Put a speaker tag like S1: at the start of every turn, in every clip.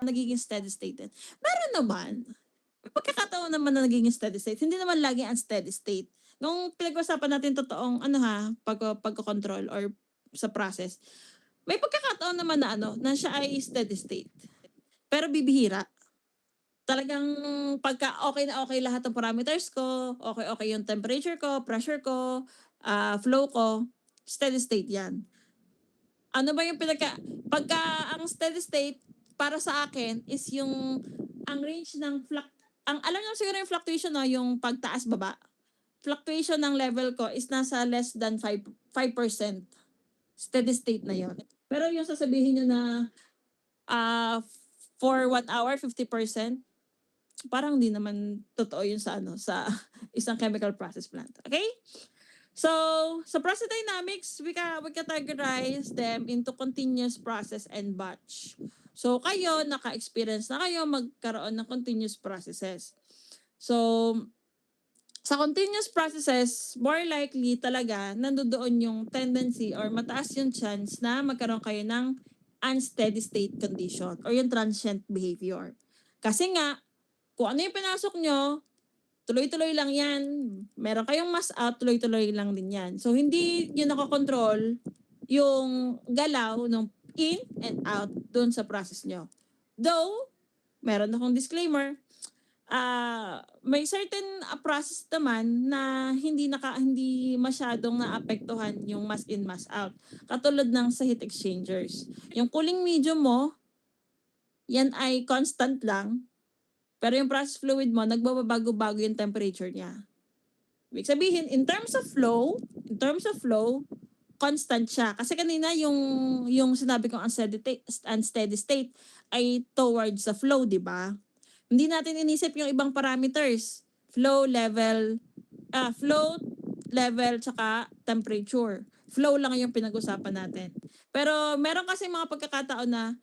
S1: nagiging steady state din. Meron naman. May pagkakataon naman na nagiging steady state. Hindi naman lagi ang steady state. Nung pinag-usapan natin totoong pagko-control or sa process, may pagkakataon naman na na siya ay steady state. Pero bibihira. Talagang pagka okay na okay lahat ng parameters ko, okay yung temperature ko, pressure ko, flow ko, steady state yan. Ano ba yung pagka ang steady state para sa akin is ang range ng alam niyo siguro yung fluctuation, no, yung pagtaas baba. Fluctuation ng level ko is nasa less than 5%. Steady state na yon. Pero yung sasabihin niyo na for 1 hour 50%, parang hindi naman totoo yun sa sa isang chemical process plant. Okay? So, sa process dynamics, we categorize them into continuous process and batch. So, kayo, naka-experience na kayo magkaroon ng continuous processes. So, sa continuous processes, more likely talaga nandoon yung tendency or mataas yung chance na magkaroon kayo ng unsteady state condition or yung transient behavior. Kasi nga, kung ano yung pinasok nyo, tuloy-tuloy lang yan. Meron kayong mass out, tuloy-tuloy lang din yan. So, hindi nyo nakokontrol yung galaw ng in and out dun sa process nyo. Though, meron akong disclaimer, may certain process naman na hindi masyadong naapektuhan yung mass in, mass out. Katulad ng sa heat exchangers. Yung cooling medium mo, yan ay constant lang. Pero yung process fluid mo, nagbabago-bago yung temperature niya. Ibig sabihin, in terms of flow, constant siya. Kasi kanina yung sinabi kong unsteady state ay towards the flow, di ba? Hindi natin inisip yung ibang parameters. Flow, level, tsaka temperature. Flow lang yung pinag-usapan natin. Pero meron kasi mga pagkakataon na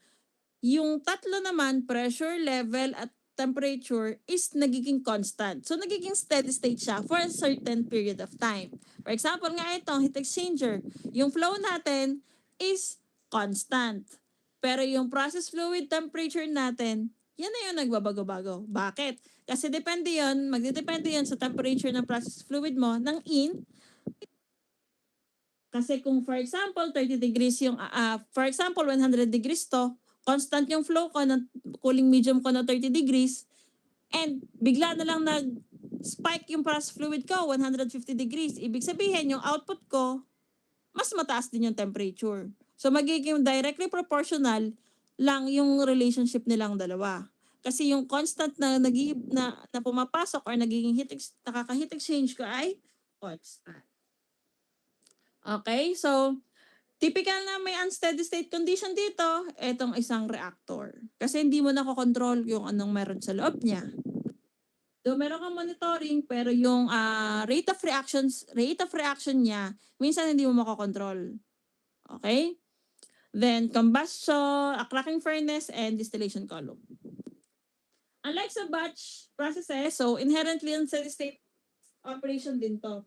S1: yung tatlo naman, pressure, level, at temperature is nagiging constant. So, nagiging steady state siya for a certain period of time. For example, nga itong heat exchanger, yung flow natin is constant. Pero yung process fluid temperature natin, yan na yung nagbabago-bago. Bakit? Kasi magdedepende yun sa temperature ng process fluid mo ng in. Kasi kung for example, 30 degrees yung, for example, 100 degrees to, constant yung flow ko, ng cooling medium ko na 30 degrees, and bigla na lang nag-spike yung process fluid ko, 150 degrees. Ibig sabihin, yung output ko, mas mataas din yung temperature. So, magiging directly proportional lang yung relationship nilang dalawa. Kasi yung constant na pumapasok or nagiging nakaka-heat exchange ko ay constant. Okay, so typical na may unsteady state condition dito, etong isang reactor. Kasi hindi mo nakokontrol yung anong meron sa loob niya. So, meron kang monitoring, pero yung rate of reaction niya, minsan hindi mo makokontrol. Okay? Then, combustion, a cracking furnace, and distillation column. Unlike sa batch processes, so inherently unsteady state operation din to.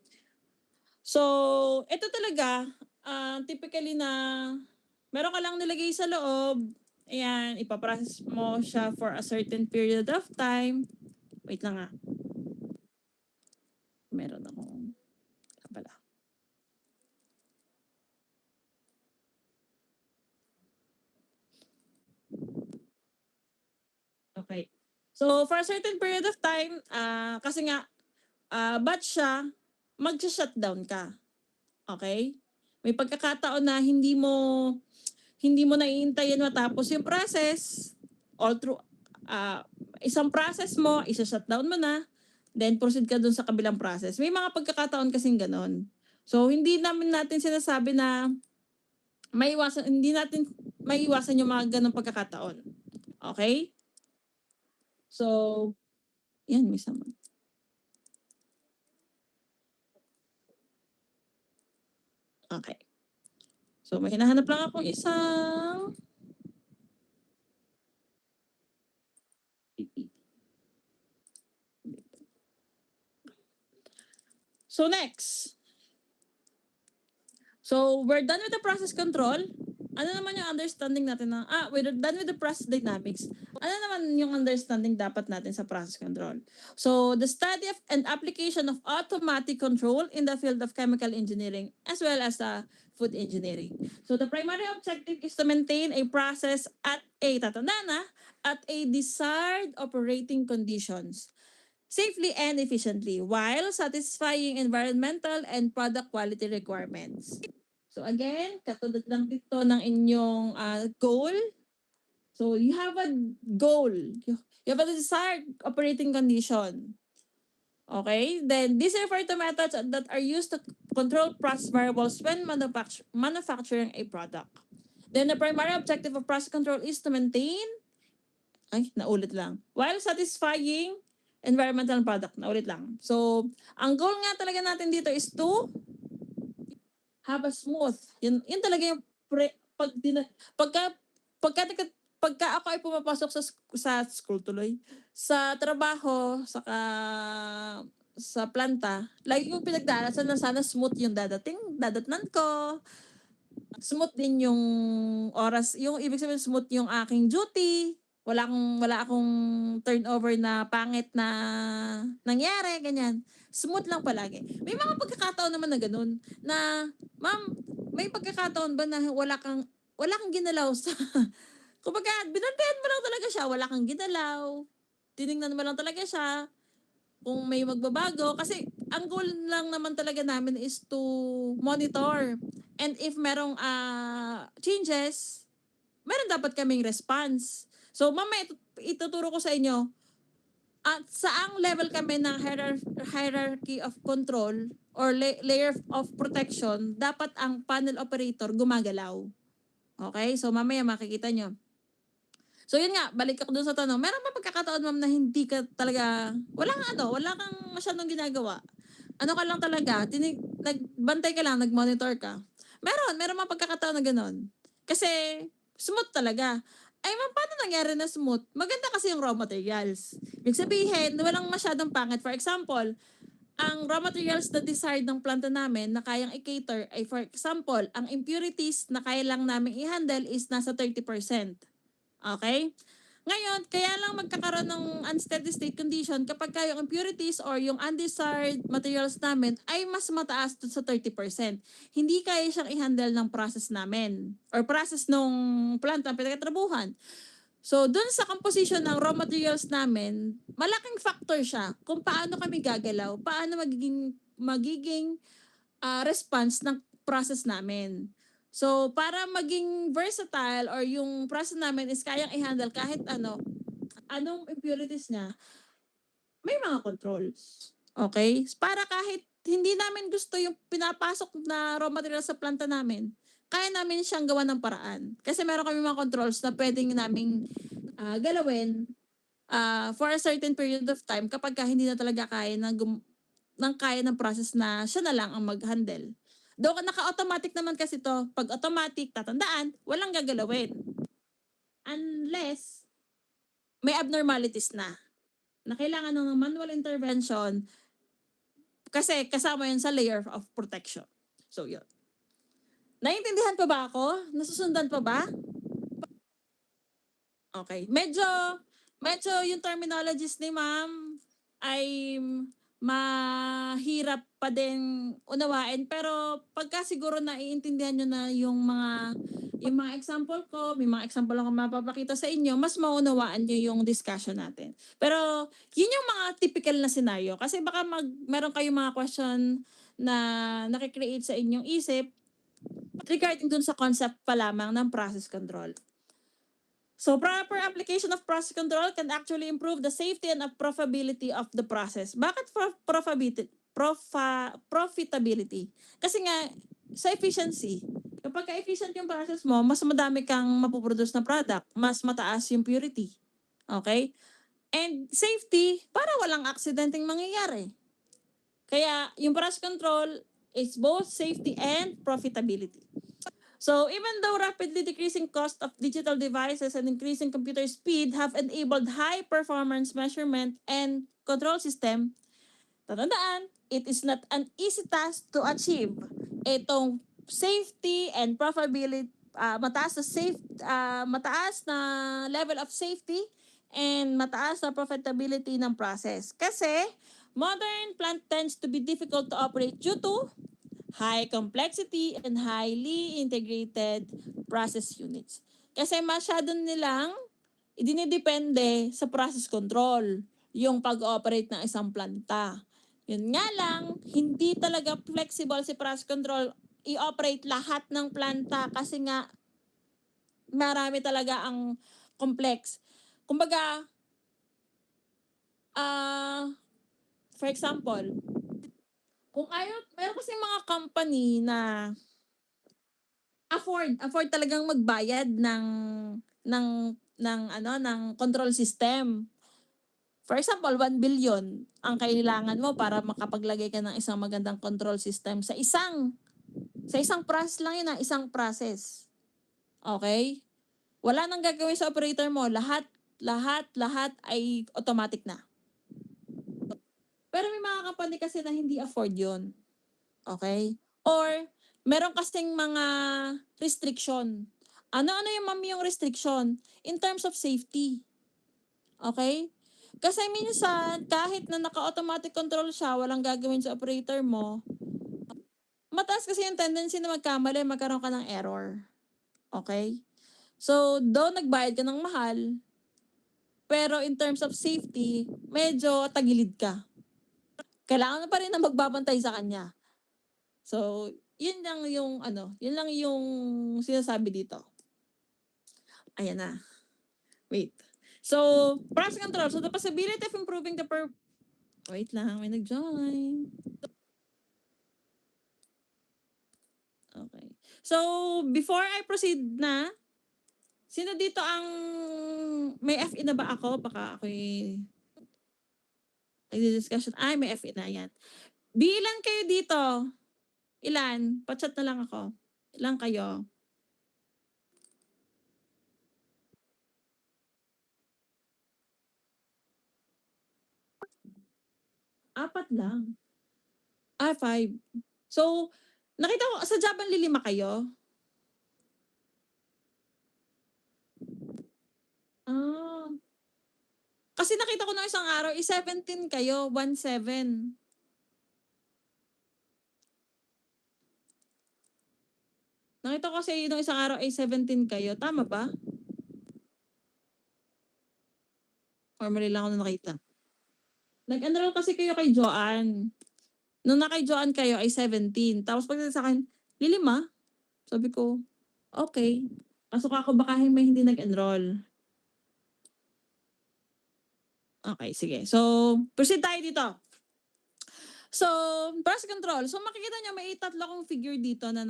S1: So, ito talaga, typically na meron ka lang nilagay sa loob, ayan, ipaprocess mo siya for a certain period of time. Wait lang nga. Meron akong pala. Okay. So, for a certain period of time, kasi nga, batch siya, mag-shutdown ka. Okay? May pagkakataon na hindi mo naiintayin matapos yung process, all through, isang process mo, isa-shutdown mo na, then proceed ka dun sa kabilang process. May mga pagkakataon kasing ganon. So, hindi natin sinasabi na hindi natin maiwasan yung mga ganong pagkakataon. Okay? So, yan, may sama. Okay. So, may hinahanap lang akong isang So, next. So, we're done with the process control. Ano naman yung understanding natin na, we're done with the process dynamics. Ano naman yung understanding dapat natin sa process control? So, the study of and application of automatic control in the field of chemical engineering as well as food engineering. So, the primary objective is to maintain a process at a desired operating conditions safely and efficiently while satisfying environmental and product quality requirements. So again, katulad lang dito ng inyong goal. So you have a goal. You have a desired operating condition. Okay? Then these refer to methods that are used to control process variables when manufacturing a product. Then the primary objective of process control is to maintain, naulit lang, while satisfying environmental product, naulit lang. So, ang goal nga talaga natin dito is to have a smooth. Yun talaga yung pagka, pagka, pagka ako ay pumapasok sa school tuloy, sa trabaho, sa planta, lagi kong pinagdarasan na sana smooth yung dadatnan ko, smooth din yung oras, yung ibig sabihin smooth yung aking duty, wala akong turnover na pangit na nangyari, ganyan. Smooth lang palagi. May mga pagkakataon naman na ganun, na, ma'am, may pagkakataon ba na wala kang ginalaw sa, kumbaga, binantayan mo lang talaga siya, wala kang ginalaw, tiningnan mo lang talaga siya, kung may magbabago. Kasi, ang goal lang naman talaga namin is to monitor. And if merong changes, meron dapat kaming response. So, mamaya ituturo ko sa inyo at saang level kami ng hierarchy of control or layer of protection, dapat ang panel operator gumagalaw. Okay? So, mamaya makikita nyo. So, yun nga, balik ako dun sa tanong. Meron ba pagkakataon, ma'am, na hindi ka talaga, wala kang masyadong ginagawa? Ano ka lang talaga, nagbantay ka lang, nag-monitor ka. Meron mga pagkakataon na gano'n. Kasi, smooth talaga. Ay, ma'am, paano nangyari na smooth? Maganda kasi yung raw materials. Ibig sabihin, walang masyadong pangit. For example, ang raw materials na desired ng planta namin na kayang i-cater ay, for example, ang impurities na kaya lang namin i-handle is nasa 30%. Okay? Ngayon, kaya lang magkakaroon ng unsteady state condition kapag yung impurities or yung undesired materials namin ay mas mataas dun sa 30%. Hindi kaya siyang i-handle ng process namin or process nung plant na pinagtatrabuhan. So, dun sa composition ng raw materials namin, malaking factor siya kung paano kami gagalaw, paano magiging response ng process namin. So, para maging versatile or yung process namin is kayang i-handle kahit anong impurities niya, may mga controls. Okay? Para kahit hindi namin gusto yung pinapasok na raw material sa planta namin, kaya namin siyang gawa ng paraan. Kasi meron kami mga controls na pwedeng naming galawin for a certain period of time kapag hindi na talaga kaya ng process na siya na lang ang mag-handle. Though naka-automatic naman kasi to, pag automatic, tatandaan, walang gagalawin. Unless may abnormalities na kailangan ng manual intervention kasi kasama yun sa layer of protection. So, yun. Naiintindihan pa ba ako? Nasusundan pa ba? Okay. Medyo yung terminologies ni ma'am ay mahirap pa din unawain, pero pagka siguro naiintindihan nyo na yung mga example ko, may mga example ako mapapakita sa inyo, mas maunawaan nyo yung discussion natin. Pero yun yung mga typical na scenario. Kasi baka meron kayong mga question na nakikreate sa inyong isip regarding dun sa concept pa lamang ng process control. So, proper application of process control can actually improve the safety and profitability of the process. Bakit profitability? Kasi nga, sa efficiency, kapag efficient yung process mo, mas madami kang mapuproduce na product, mas mataas yung purity. Okay? And safety, para walang aksidenteng mangyayari. Kaya, yung process control is both safety and profitability. So, even though rapidly decreasing cost of digital devices and increasing computer speed have enabled high performance measurement and control system, tatandaan, it is not an easy task to achieve itong safety and mataas na level of safety and mataas na profitability ng process. Kasi modern plant tends to be difficult to operate due to high complexity and highly integrated process units. Kasi masyado nilang idinidepende sa process control yung pag-operate ng isang planta. Yun nga lang, hindi talaga flexible si process control i-operate lahat ng planta kasi nga marami talaga ang complex. Kumbaga, for example, kung meron kasi mga company na afford talagang magbayad ng control system. For example, 1 billion ang kailangan mo para makapaglagay ka ng isang magandang control system sa isang process lang yun, isang process. Okay? Wala nang gagawin sa operator mo, lahat ay automatic na. Pero may mga company kasi na hindi afford yun. Okay? Or meron kasing mga restriction. Ano yung yung restriction? In terms of safety. Okay? Kasi minsan, kahit na naka-automatic control siya, walang gagawin sa operator mo, mataas kasi yung tendency na magkamali, magkaroon ka ng error. Okay? So, though nagbayad ka ng mahal, pero in terms of safety, medyo tagilid ka. Kailangan mo pa rin na magbabantay sa kanya. So, yun lang yung sinasabi dito. Ayan na. Wait. So, process control. So, the possibility of improving wait lang, may nag-join. Okay. So, before I proceed na, sino dito ang may FE na ba ako? Baka ako'y nagdi-discussion. Ay, may FE na yan. Bilan kayo dito? Ilan? Pa-chat na lang ako. Ilan kayo? Apat lang. 5. So, nakita ko, sa Japan lilima kayo? Ah. Kasi nakita ko nung isang araw, 17 kayo, 17. Nakita ko kasi nung isang araw ay 17 kayo. Tama ba? Or mali lang ako na nakita? Nag-enroll kasi kayo kay Joanne. Nung na kay Joanne kayo ay 17. Tapos pag sa akin, lilima? Sabi ko, okay. Pasok ako baka may hindi nag-enroll. Okay, sige. So, proceed tayo dito. So, process control. So, makikita nyo may tatlo akong figure dito na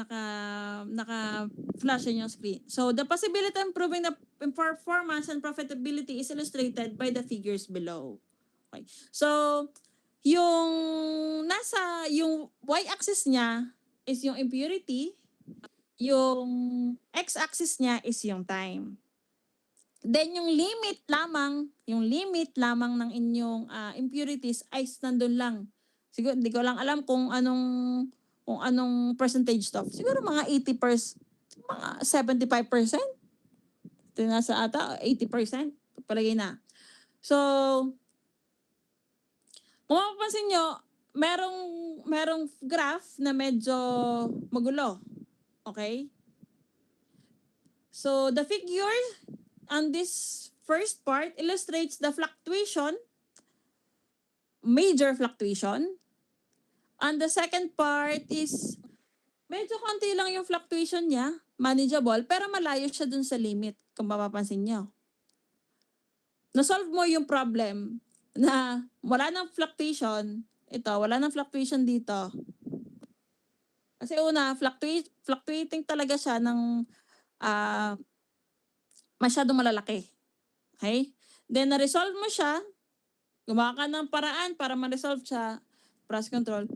S1: naka-flash in yung screen. So, the possibility of improving the performance and profitability is illustrated by the figures below. Okay. So, yung y-axis niya is yung impurity, yung x-axis niya is yung time. Then yung limit lamang ng inyong impurities ay nandun lang. Siguro hindi ko lang alam kung anong percentage to. Siguro mga 80%, mga 75%. Ito nasa ata 80%. Palagay na. So, kung mapapansin nyo, merong graph na medyo magulo. Okay? So, the figure on this first part illustrates the fluctuation, major fluctuation. On the second part is medyo konti lang yung fluctuation niya, manageable, pero malayo siya dun sa limit, kung mapapansin nyo. Na-solve mo yung problem na wala nang fluctuation, wala nang fluctuation dito. Kasi una, fluctuating talaga siya ng masyadong malalaki. Okay? Then, na-resolve mo siya, gumawa ka ng paraan para ma-resolve siya, process control.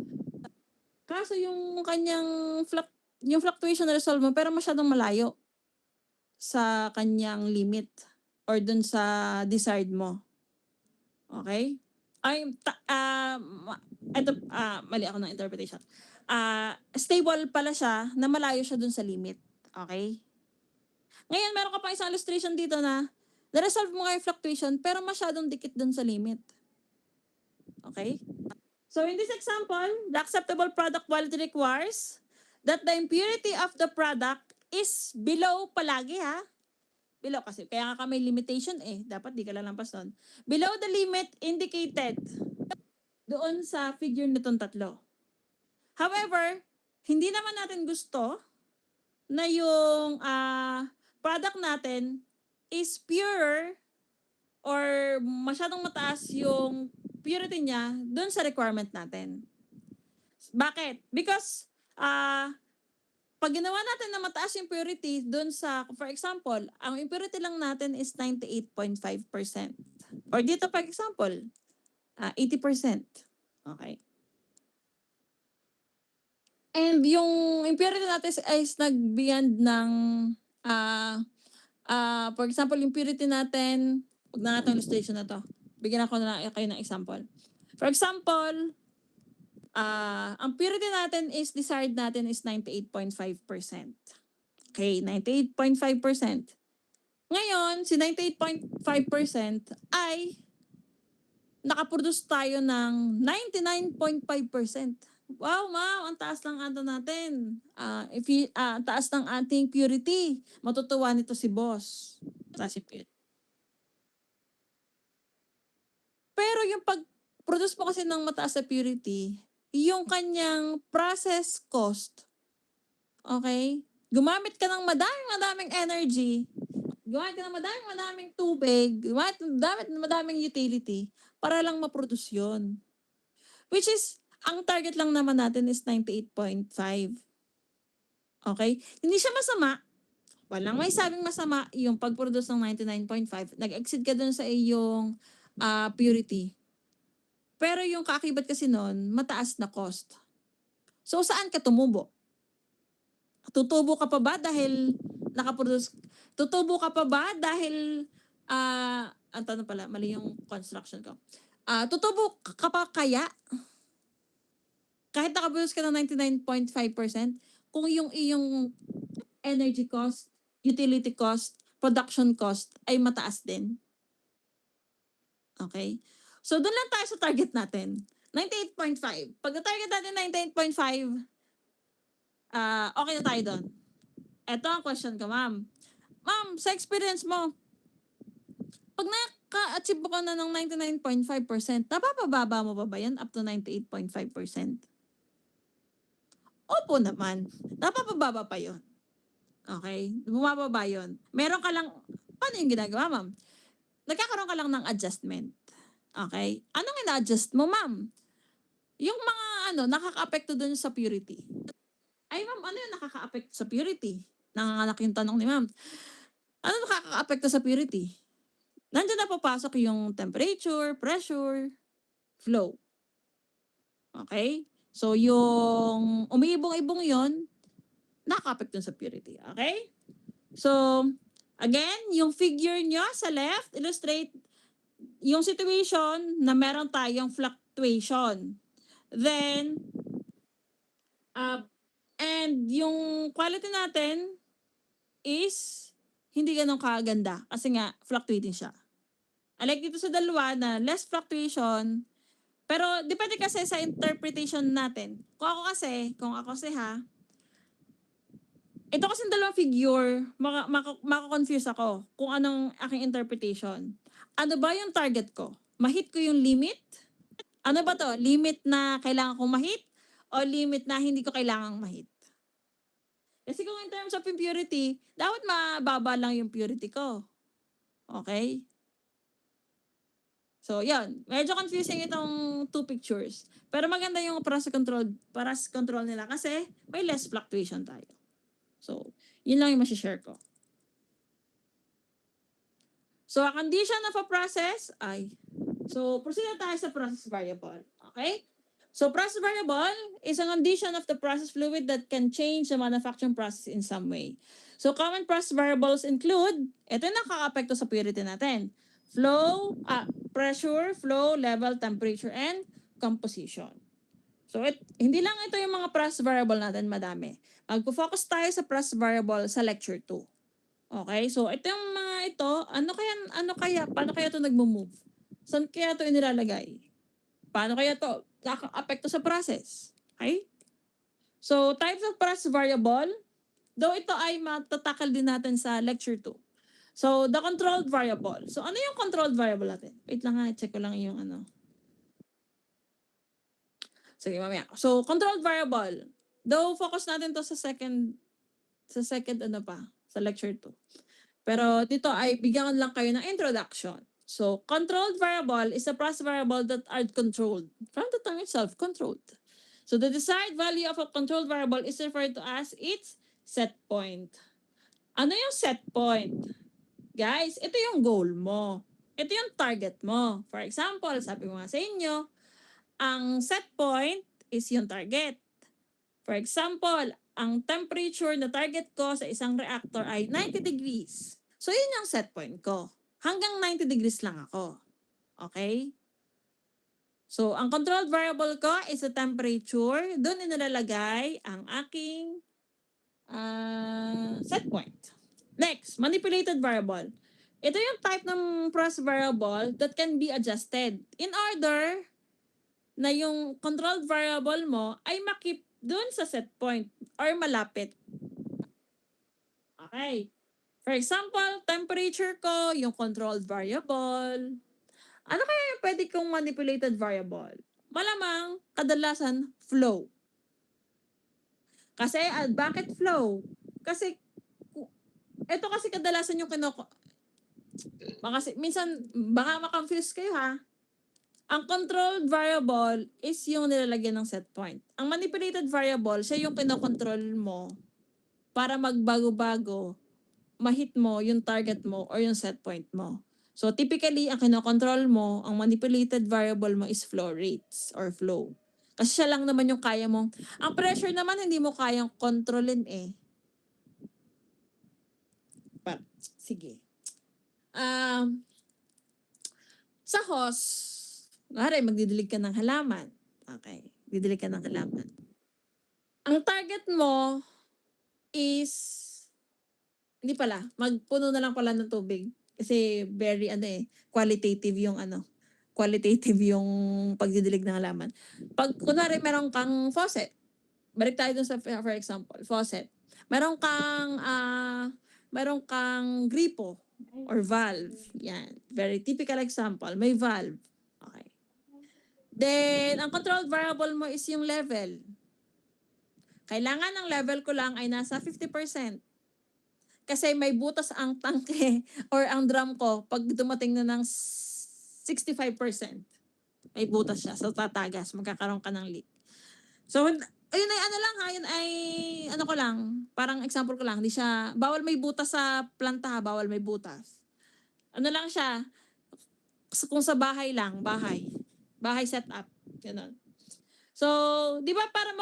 S1: Kaso yung kanyang yung fluctuation na resolve mo pero masyadong malayo sa kanyang limit or dun sa desired mo. Okay? Mali ako ng interpretation. Stable pala siya na malayo siya dun sa limit. Okay? Ngayon, meron ka pa isang illustration dito na na-resolve mo nga yung fluctuation pero masyadong dikit dun sa limit. Okay? So in this example, the acceptable product quality requires that the impurity of the product is below palagi ha. Below kasi, kaya nga may limitation eh. Dapat di ka lalampas nun. Below the limit indicated doon sa figure nitong tatlo. However, hindi naman natin gusto na yung product natin is pure or masyadong mataas yung purity niya doon sa requirement natin. Bakit? Because pag ginawa natin na mataas yung purity doon sa, for example, ang impurity lang natin is 98.5%. Or dito, for example, 80%. Okay. And yung impurity natin is nag-beyond ng, for example, yung purity natin, wag na natin illustration na to. Bigyan ako na kayo ng example. For example, ang purity natin is desired natin is 98.5%. Okay, 98.5%. Ngayon, si 98.5% ay nakaproduce tayo ng 99.5%. Wow, ma'am, ang taas ng ano natin. Ang taas ng ating purity. Matutuwa nito si boss. Taas yung purity. Pero yung pag-produce mo kasi ng mataas na purity, yung kanyang process cost, okay? Gumamit ka ng madaming energy, gumamit ka ng madaming tubig, gumamit ng madaming utility para lang ma-produce yun. Which is, ang target lang naman natin is 98.5. Okay? Hindi siya masama. Walang may sabing masama yung pag-produce ng 99.5. Nag-exceed ka dun sa iyong purity. Pero yung kaakibat kasi nun, mataas na cost. So, saan ka tumubo? Tutubo ka pa ba dahil nakaproduce? Tutubo ka pa ba dahil, ang tanong pala, mali yung construction ko. Tutubo ka pa kaya? Kahit nakaproduce ka ng 99.5%, kung yung iyong energy cost, utility cost, production cost ay mataas din. Okay? So, doon lang tayo sa target natin. 98.5. Pag na-target natin 98.5, okay na tayo doon. Ito ang question ko, ma'am. Ma'am, sa experience mo, pag naka-achieve mo ka na ng 99.5%, napapababa mo ba yan up to 98.5%? Opo naman. Napapababa pa yon. Okay? Bumababa yon. Meron ka lang, paano yung ginagawa, ma'am? Nagkakaroon ka lang ng adjustment. Okay? Anong ina-adjust mo, ma'am? Yung mga nakaka-apekto dun sa purity. Ay, ma'am, ano yung nakaka-apekto sa purity? Nanganganak yung tanong ni ma'am. Ano nakaka-apekto sa purity? Nandiyan na papasok yung temperature, pressure, flow. Okay? So, yung umiibong-ibong yon, nakaka-apekto sa purity. Okay? So, again, yung figure nyo sa left, illustrate yung situation na meron tayong fluctuation. Then, and yung quality natin is hindi ganun kaganda kasi nga fluctuating siya. Unlike dito sa dalawa na less fluctuation, pero depende kasi sa interpretation natin. Kung ako kasi ha, ito kasi dalawang figure, mako-confuse ako kung anong aking interpretation. Ano ba yung target ko? Ma-hit ko yung limit? Ano ba to? Limit na kailangan kong ma-hit? O limit na hindi ko kailangang ma-hit? Kasi kung in terms of impurity, dapat mababa lang yung purity ko. Okay? So, yan. Medyo confusing itong two pictures. Pero maganda yung process control nila kasi may less fluctuation tayo. So, yun lang yung masishare ko. So, a condition of a process ay... So, proceed na tayo sa process variable. Okay? So, process variable is a condition of the process fluid that can change the manufacturing process in some way. So, common process variables include, ito yung nakaka-apekto sa purity natin. Flow, pressure, flow, level, temperature, and composition. So, hindi lang ito yung mga process variable natin, madami. Magpo-focus tayo sa process variable sa lecture 2. Okay? So, ito yung mga ito, paano kaya ito nagmo-move? Saan kaya ito inilalagay? Paano kaya ito kaka-apekto sa process? Okay? So, types of process variable, though ito ay matatakal din natin sa lecture 2. So, the controlled variable. So, ano yung controlled variable natin? Wait lang ha, check ko lang yung ano. Sige, mamaya. So, controlled variable. Though, focus natin to sa second sa lecture 2. Pero dito ay bigyan lang kayo ng introduction. So, controlled variable is a process variable that are controlled. From the term itself, controlled. So, the desired value of a controlled variable is referred to as its set point. Ano yung set point? Guys, ito yung goal mo. Ito yung target mo. For example, sabi ko nga sa inyo, ang set point is yung target. For example, ang temperature na target ko sa isang reactor ay 90 degrees. So, yun yung set point ko. Hanggang 90 degrees lang ako. Okay? So, ang controlled variable ko is the temperature. Doon inilalagay ang aking set point. Next, manipulated variable. Ito yung type ng process variable that can be adjusted in order na yung controlled variable mo ay makip dun sa set point or malapit. Okay. For example, temperature ko, yung controlled variable. Ano kaya yung pwede kong manipulated variable? Malamang, kadalasan, flow. Kasi, bakit flow? Kasi, ito kasi kadalasan yung minsan, baka makonfuse kayo ha. Ang controlled variable is yung nilalagyan ng set point. Ang manipulated variable, siya yung kinokontrol mo para magbago-bago, ma-hit mo yung target mo or yung set point mo. So, typically, ang kinokontrol mo, ang manipulated variable mo is flow rates or flow. Kasi siya lang naman yung kaya mong... Ang pressure naman, hindi mo kayang kontrolin eh. Sige. Sa hose, magdidilig ka ng halaman. Okay. Didilig ka ng halaman. Ang target mo is... Hindi pala. Magpuno na lang pala ng tubig. Kasi very qualitative yung pagdidilig ng halaman. Pag kunwari meron kang faucet, balik tayo dun sa for example, faucet. Meron kang gripo or valve. Yan. Very typical example. May valve. Okay. Then, ang controlled variable mo is yung level. Kailangan ang level ko lang ay nasa 50%. Kasi may butas ang tangke or ang drum ko pag dumating na ng 65%. May butas siya. So, tatagas. Magkakaroon ka ng leak. So, ayun ay yun ay ko lang, parang example ko lang, bawal may butas sa planta, bawal may butas. Ano lang siya, kung sa bahay setup, ganun. So, di ba para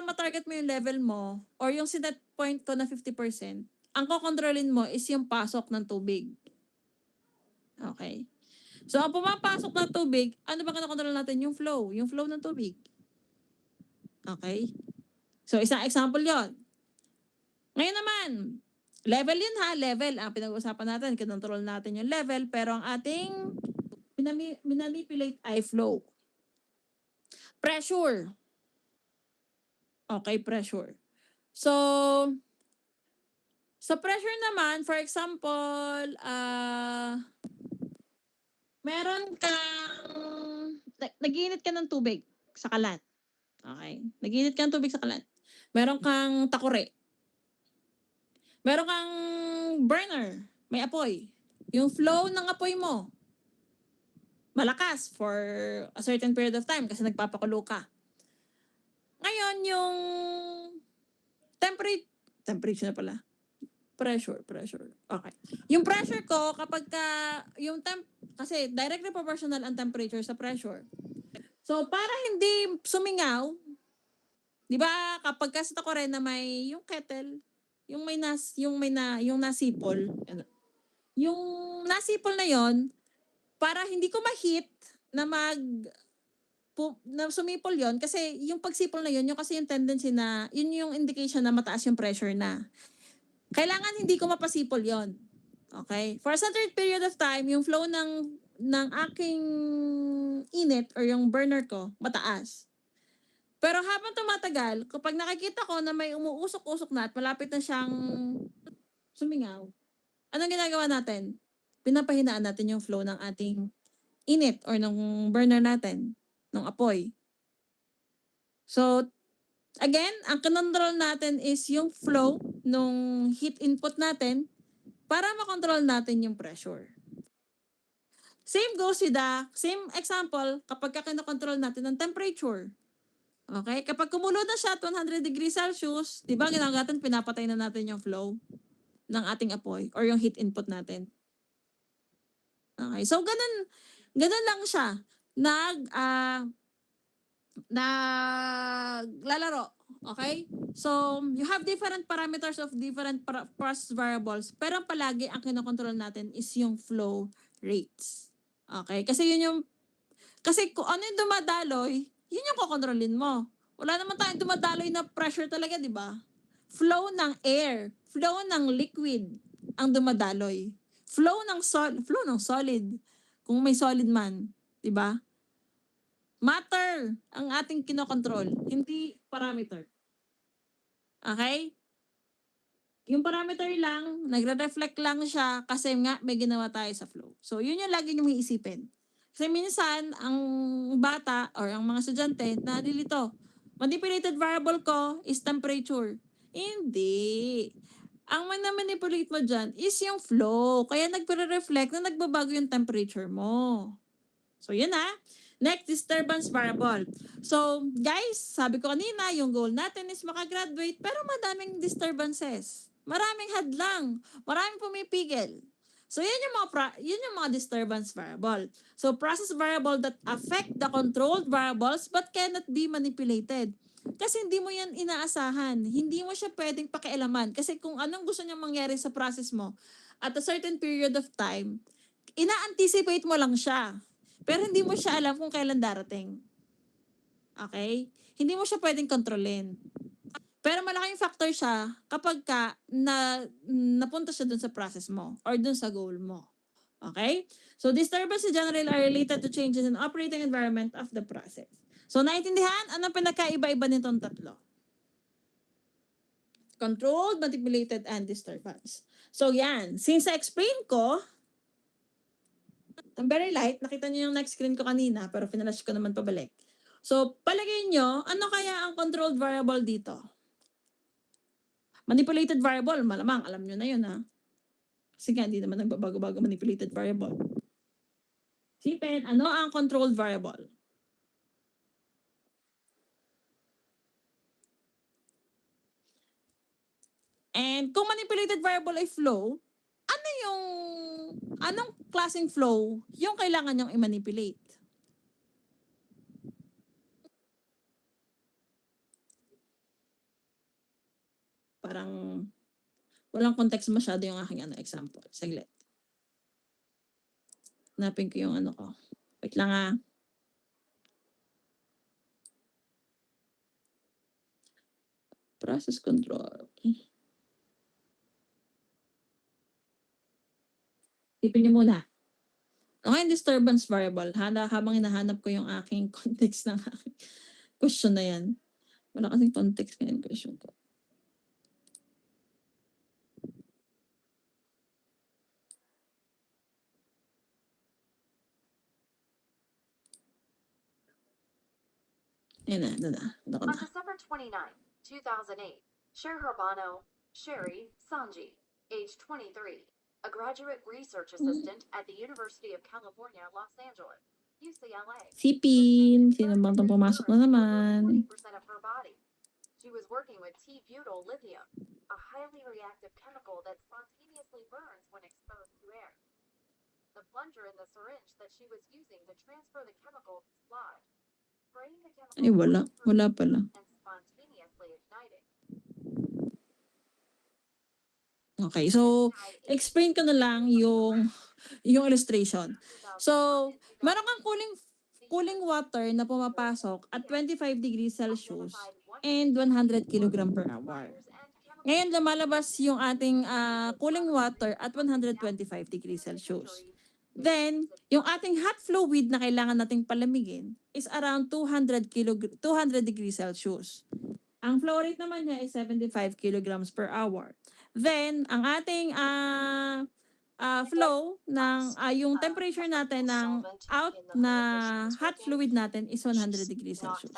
S1: ma-target mo yung level mo or yung set point ko na 50%, ang kokontrolin mo is yung pasok ng tubig. Okay. So, ang pumapasok ng tubig, ano ba kinokontrol natin? Yung flow ng tubig. Okay? So, isang example yon. Ngayon naman, level yun ha, level. Ang pinag-uusapan natin, kinontrol natin yung level, pero ang ating minanipulate ay flow. Pressure. Okay, pressure. So, sa pressure naman, for example, meron kang, nag-iinit ka ng tubig sa kalan. Okay? Nag-iinit ka ng tubig sa kalan. Meron kang takore. Meron kang burner. May apoy. Yung flow ng apoy mo, malakas for a certain period of time kasi nagpapakulo ka. Ngayon, yung temperature na pala. Pressure. Okay. Yung pressure ko, kasi directly proportional ang temperature sa pressure. So, para hindi sumingaw, di ba, kapag kasi ako rin na may yung kettle, yung nasipol, yung nasipol na yon, para hindi ko ma-hit na na sumipol yon, kasi yung pagsipol na yon, yung kasi yung tendency na, yun yung indication na mataas yung pressure na. Kailangan hindi ko mapasipol yon. Okay? For a certain period of time, yung flow ng aking init or yung burner ko, mataas. Pero habang tumatagal, kapag nakikita ko na may umuusok-usok na at malapit na siyang sumingaw, anong ginagawa natin? Pinapahinaan natin yung flow ng ating init or ng burner natin, ng apoy. So, again, ang control natin is yung flow nung heat input natin para makontrol natin yung pressure. Same goes with the same example kapag kinokontrol natin ang temperature. Okay? Kapag kumulo na siya at 100 degrees Celsius, di ba ginagawa natin, pinapatay na natin yung flow ng ating apoy or yung heat input natin. Okay? So, ganun lang siya. Naglalaro. Okay? So, you have different parameters of different process variables, pero palagi ang kinokontrol natin is yung flow rates. Okay? Kasi kung ano yung dumadaloy, yun yung kokontrolin mo. Wala naman tayong dumadaloy na pressure talaga, di ba? Flow ng air, flow ng liquid ang dumadaloy. Flow ng solid. Kung may solid man, di ba? Matter ang ating kinokontrol, hindi parameter. Okay? Yung parameter lang, nagre-reflect lang siya kasi nga may ginawa tayo sa flow. So, yun yung lagi nyo iisipin. Kasi minsan, ang bata or ang mga estudyante, nalilito. Manipulated variable ko is temperature. Hindi. Ang manipulate mo dyan is yung flow. Kaya nagre-reflect na nagbabago yung temperature mo. So, yun ha. Next, disturbance variable. So, guys, sabi ko kanina, yung goal natin is makagraduate, pero madaming disturbances. Maraming hadlang. Maraming pumipigil. So, yun yung mga disturbance variable. So, process variable that affect the controlled variables but cannot be manipulated. Kasi hindi mo yan inaasahan. Hindi mo siya pwedeng pakialaman. Kasi kung anong gusto niya mangyari sa process mo at a certain period of time, ina-anticipate mo lang siya. Pero hindi mo siya alam kung kailan darating. Okay? Hindi mo siya pwedeng kontrolin. Pero malaking factor siya kapag napunta siya dun sa process mo or dun sa goal mo. Okay? So, disturbances generally are related to changes in operating environment of the process. So, naintindihan? Anong pinagkaiba-iba nitong tatlo? Controlled, manipulated, and disturbance. So, yan. Since na-explain ko, ang very light, nakita niyo yung next screen ko kanina, pero finalash ko naman pabalik. So, palagay nyo, ano kaya ang controlled variable dito? Manipulated variable, malamang, alam nyo na yun ha. Kasi nga, hindi naman nagbabago-bago manipulated variable. Sipin, ano ang controlled variable? And kung manipulated variable ay flow, anong klaseng flow yung kailangan nyong i-manipulate? Parang walang context masyado yung aking example. Saglit. Hanapin ko yung ano ko. Wait lang ha. Process control. Tipin niyo muna. Okay, disturbance variable. Habang hinahanap ko yung aking context ng aking question na yan. Wala kasing context ngayon question ko. Yan na, ito na.
S2: On December 29, 2008, Sher Urbano, Sherry Sanji, age 23, a graduate research assistant at the University of California, Los Angeles, UCLA.
S1: Sipin, sino bang itong pumasok na naman?
S2: 40% of her body. She was working with T-butyl lithium, a highly reactive chemical that spontaneously burns when exposed to air. The plunger in the syringe that she was using to transfer the chemical dislodged. Spraying the chemical
S1: Ay, wala. Wala pala.
S2: and spontaneously igniting.
S1: Okay, so explain ko na lang yung illustration. So, meron kang cooling water na pumapasok at 25 degrees Celsius and 100 kg per hour. Ngayon lumalabas yung ating cooling water at 125 degrees Celsius. Then, yung ating hot fluid na kailangan nating palamigin is around 200 degrees Celsius. Ang flow rate naman niya is 75 kilograms per hour. Then, ang ating flow ng yung temperature natin ng out na hot fluid natin is 100 degrees Celsius.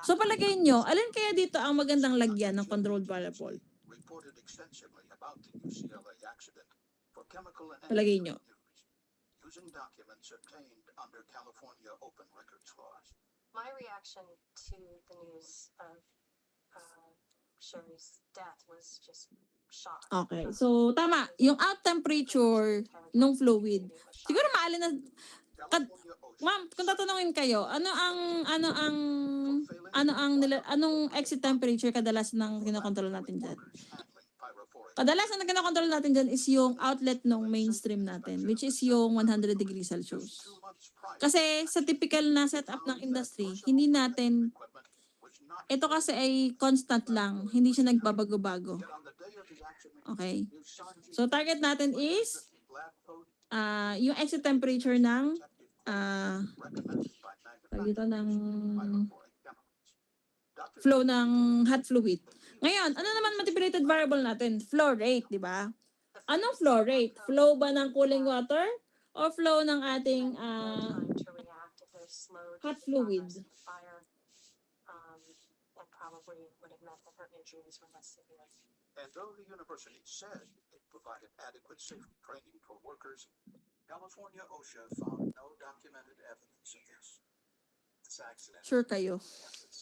S1: So palagay nyo, alin kaya dito ang magandang lagyan ng controlled variable?
S3: Reported extensively about the UCLA accident for chemical and
S1: Palagay
S3: energy
S1: nyo.
S3: using documents obtained under California open records laws.
S2: My reaction to the news of Sherry's death was just shock.
S1: Okay. So, tama. Yung out temperature ng fluid. Siguro maalin na,
S3: California OSHA
S1: ma'am, kung tatanungin kayo, anong exit temperature kadalas ng kinokontrol natin dyan?
S3: orders handling pyrophoric
S1: Kadalasan na kinokontrol natin dyan is yung outlet ng mainstream natin, which is yung 100 degrees Celsius.
S3: 2 months prior.
S1: Kasi sa typical na setup ng industry, hindi natin,
S3: Equipment was not
S1: ito kasi ay constant lang, hindi siya nagbabago-bago.
S3: yet on the day of the accident.
S1: Okay?
S3: New Sanji
S1: So target natin is
S3: lab coat
S1: yung exit temperature ng
S3: recommended by
S1: tawag dito ng
S3: pyrophoric chemicals. Dr.
S1: flow ng hot fluid. Ngayon, ano naman manipulated variable natin? Flow rate, di ba? Anong flow rate? Flow ba ng cooling water o flow ng ating
S2: Time to react if there's slowed
S1: hot fluid?
S2: progress of the fire, and probably would have meant that her injuries were less severe.
S3: And though the university said it provided adequate safety training for workers, California OSHA found no documented evidence of this.
S4: This accident
S1: Sure kayo.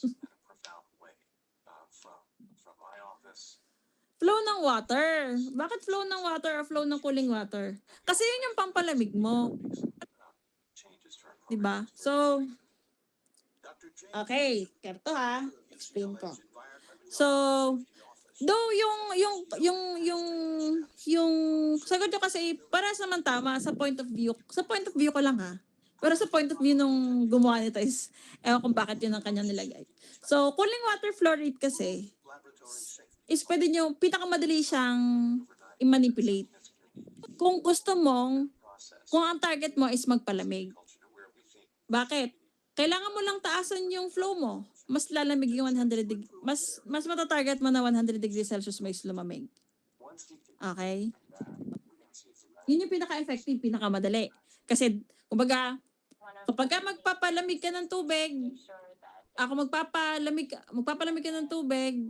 S4: in a profound way from my office.
S1: Flow ng water. Bakit flow ng water o flow ng cooling water? Kasi yun yung pampalamig mo.
S4: Changes to our
S1: Di ba?
S4: programs.
S1: So,
S3: Dr. James
S1: okay. Kerto ha. Explain ko.
S3: UCLA's environmental
S1: So,
S3: safety office
S1: though yung sagot nyo kasi para naman tama sa point of view ko lang ha. Pero sa point of view nung gumawa nito is ewan kung bakit yun ang kanyang nilagay. So, cooling water flow rate kasi
S3: laboratory safety
S1: is pwede nyo, pinakamadali siyang i-manipulate. Kung gusto mong,
S4: Process
S1: kung ang target mo is magpalamig.
S4: culture to where we think
S1: Bakit? Kailangan mo lang taasan yung flow mo. Mas lalamig yung 100 degree. Mas matatarget mo na 100 degrees Celsius may lumamig.
S4: once we get
S1: Okay?
S4: that, we're gonna see if the right
S1: Yun yung pinaka-effective, pinakamadali. Kasi, kumbaga, kapag ka magpapalamig ka ng tubig, magpapalamig ka ng tubig,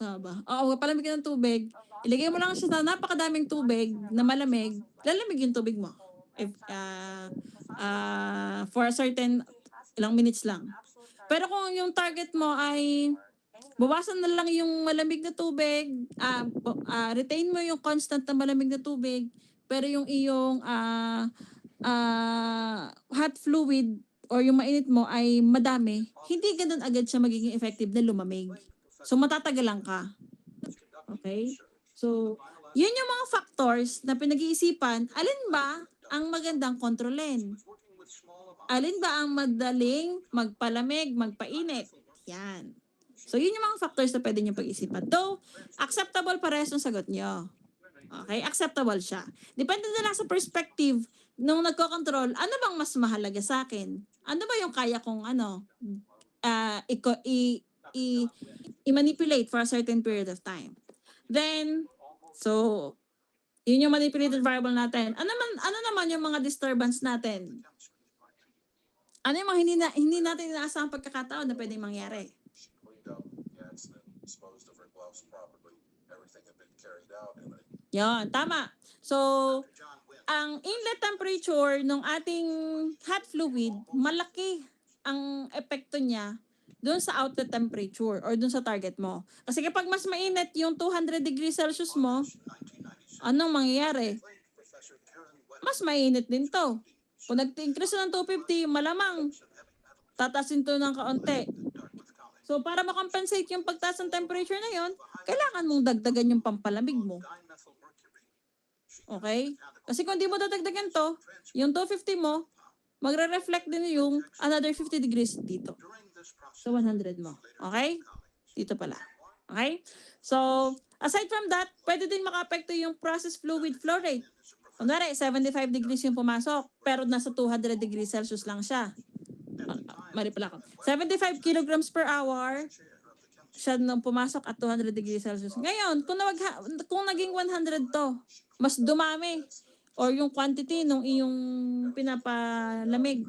S1: tama ba? Oo, magpapalamig ka ng tubig, ilagay mo lang siya sa napakadaming tubig na malamig, lalamig yung tubig mo. If, for a certain ilang minutes lang. Pero kung yung target mo ay bawasan na lang yung malamig na tubig, retain mo yung constant na malamig na tubig, pero yung iyong hot fluid or yung mainit mo ay madami, hindi ganun agad siya magiging effective na lumamig. So matatagalan ka. Okay? So, yun yung mga factors na pinag-iisipan, alin ba ang magandang kontrolin?
S3: working with small amounts
S1: Alin ba ang madaling magpalamig, magpainit? Yan. So, yun yung mga factors na pwede nyo pag-isipan. Though, acceptable parehas yung sagot nyo. Okay? Acceptable siya. Depende na lang sa perspective nung nagko-control, ano bang mas mahalaga sa akin? Ano ba yung kaya kong i-manipulate for a certain period of time? Then, so, yun yung manipulated variable natin. Ano naman yung mga disturbance natin? Ano yung mga hindi natin inaasahang pagkakataon na pwedeng mangyari?
S4: cleaned up the accident, disposed of her gloves properly, everything had been carried out and
S1: Yon, tama. So,
S3: John Wynn
S1: ang inlet temperature ng ating hot fluid, malaki ang epekto niya doon sa outlet temperature or doon sa target mo. Kasi kapag mas mainit yung 200 degrees Celsius mo,
S3: 1996
S1: anong mangyayari?
S3: Professor Karen Webb
S1: Mas mainit din to. Kung nag-increase ng 250, malamang tatasin to ng kaunti.
S3: Dartmouth College
S1: So, para makompensate yung pagtaas ng temperature na yon, kailangan mong dagdagan yung pampalamig mo.
S3: dimethylmercury.
S1: Okay? Kasi kung di mo dadagdagan to, yung 250 mo, magre-reflect din yung another 50 degrees dito.
S3: During this process,
S1: So, 100 mo. Okay? Dito pala. Okay? So, aside from that, pwede din maka-apekto yung process fluid flow rate. Kunwari, 75 degrees yung pumasok, pero nasa 200 degrees Celsius lang siya. Mali pala ako. 75 kilograms per hour, siya nang pumasok at 200 degrees Celsius. Ngayon, kung naging 100 to, mas dumami. Or yung quantity nung iyong pinapalamig.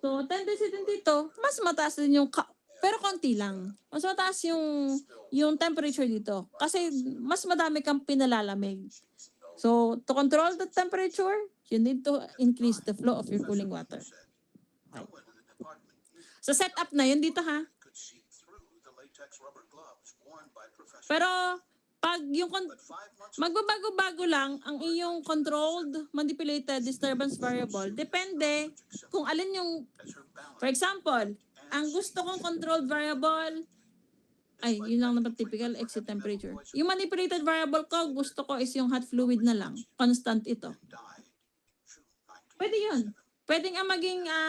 S1: So, tendency din dito, mas mataas din yung, pero konti lang. Mas mataas yung temperature dito. Kasi mas madami kang pinalalamig. So, to control the temperature, you need to increase the flow of your cooling water.
S3: No one in the department
S1: So, setup na yun dito ha.
S3: could see through the latex rubber gloves worn by professionals.
S1: Pero, pag yung
S3: But 5 months
S1: magbabago-bago lang ang iyong controlled manipulated disturbance variable. Depende kung alin yung,
S3: as her balance
S1: for example, ang gusto kong controlled variable, ay, yun lang naman typical exit temperature. Yung manipulated variable ko, gusto ko is yung hot fluid na lang. Constant ito.
S3: died June 19.
S1: Pwede yun. Pwedeng ang maging
S4: I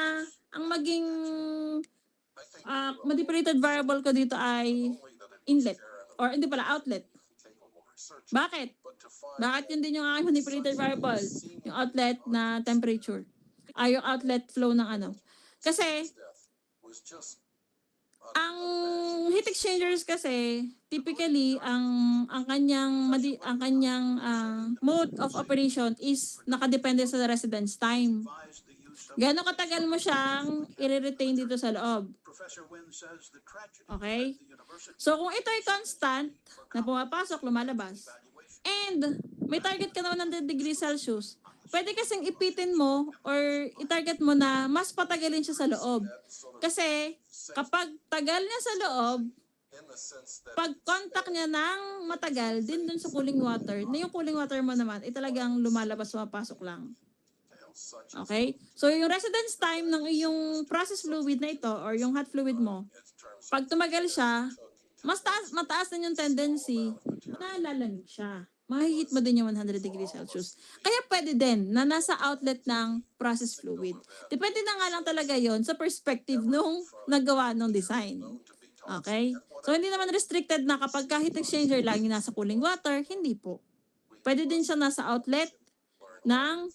S4: think
S1: manipulated variable ko dito ay
S4: only that it
S1: inlet.
S4: was there
S1: Or hindi pala, outlet.
S4: capable research,
S1: Bakit?
S4: but to find
S1: Bakit yun din yung aking manipulated variable? Yung outlet na temperature. Yung outlet flow ng ano. Kasi,
S4: death was just
S1: ang heat exchangers kasi, typically, ang kanyang mode of operation is nakadepende sa residence time.
S3: Advised the use of
S1: Gano'ng katagal mo siyang i-retain dito sa loob?
S3: Professor Wynn says the tragedy
S1: Okay?
S3: at the university
S1: So, kung ito ay constant, na pumapasok, lumalabas, and may target ka naman ng 100 degrees Celsius, pwede kasing ipitin mo or i-target mo na mas patagalin siya sa loob. Kasi, kapag tagal niya sa loob,
S4: in the sense that
S1: pag contact niya ng matagal, din dun sa cooling water, na yung cooling water mo naman, ay talagang lumalabas, mapasok lang.
S4: such
S1: Okay? So, yung residence time ng iyong process fluid na ito, or yung hot fluid mo,
S4: its terms
S1: pag tumagal siya, mataas din yung tendency na lalamig siya. Mahihit mo din yung 100 degrees Celsius. Kaya pwede din na nasa outlet ng process fluid. Depende na nga lang talaga yon sa perspective nung nagawa ng design. Okay? So, hindi naman restricted na kapag heat exchanger lang yung nasa cooling water, hindi po. Pwede din siya nasa outlet ng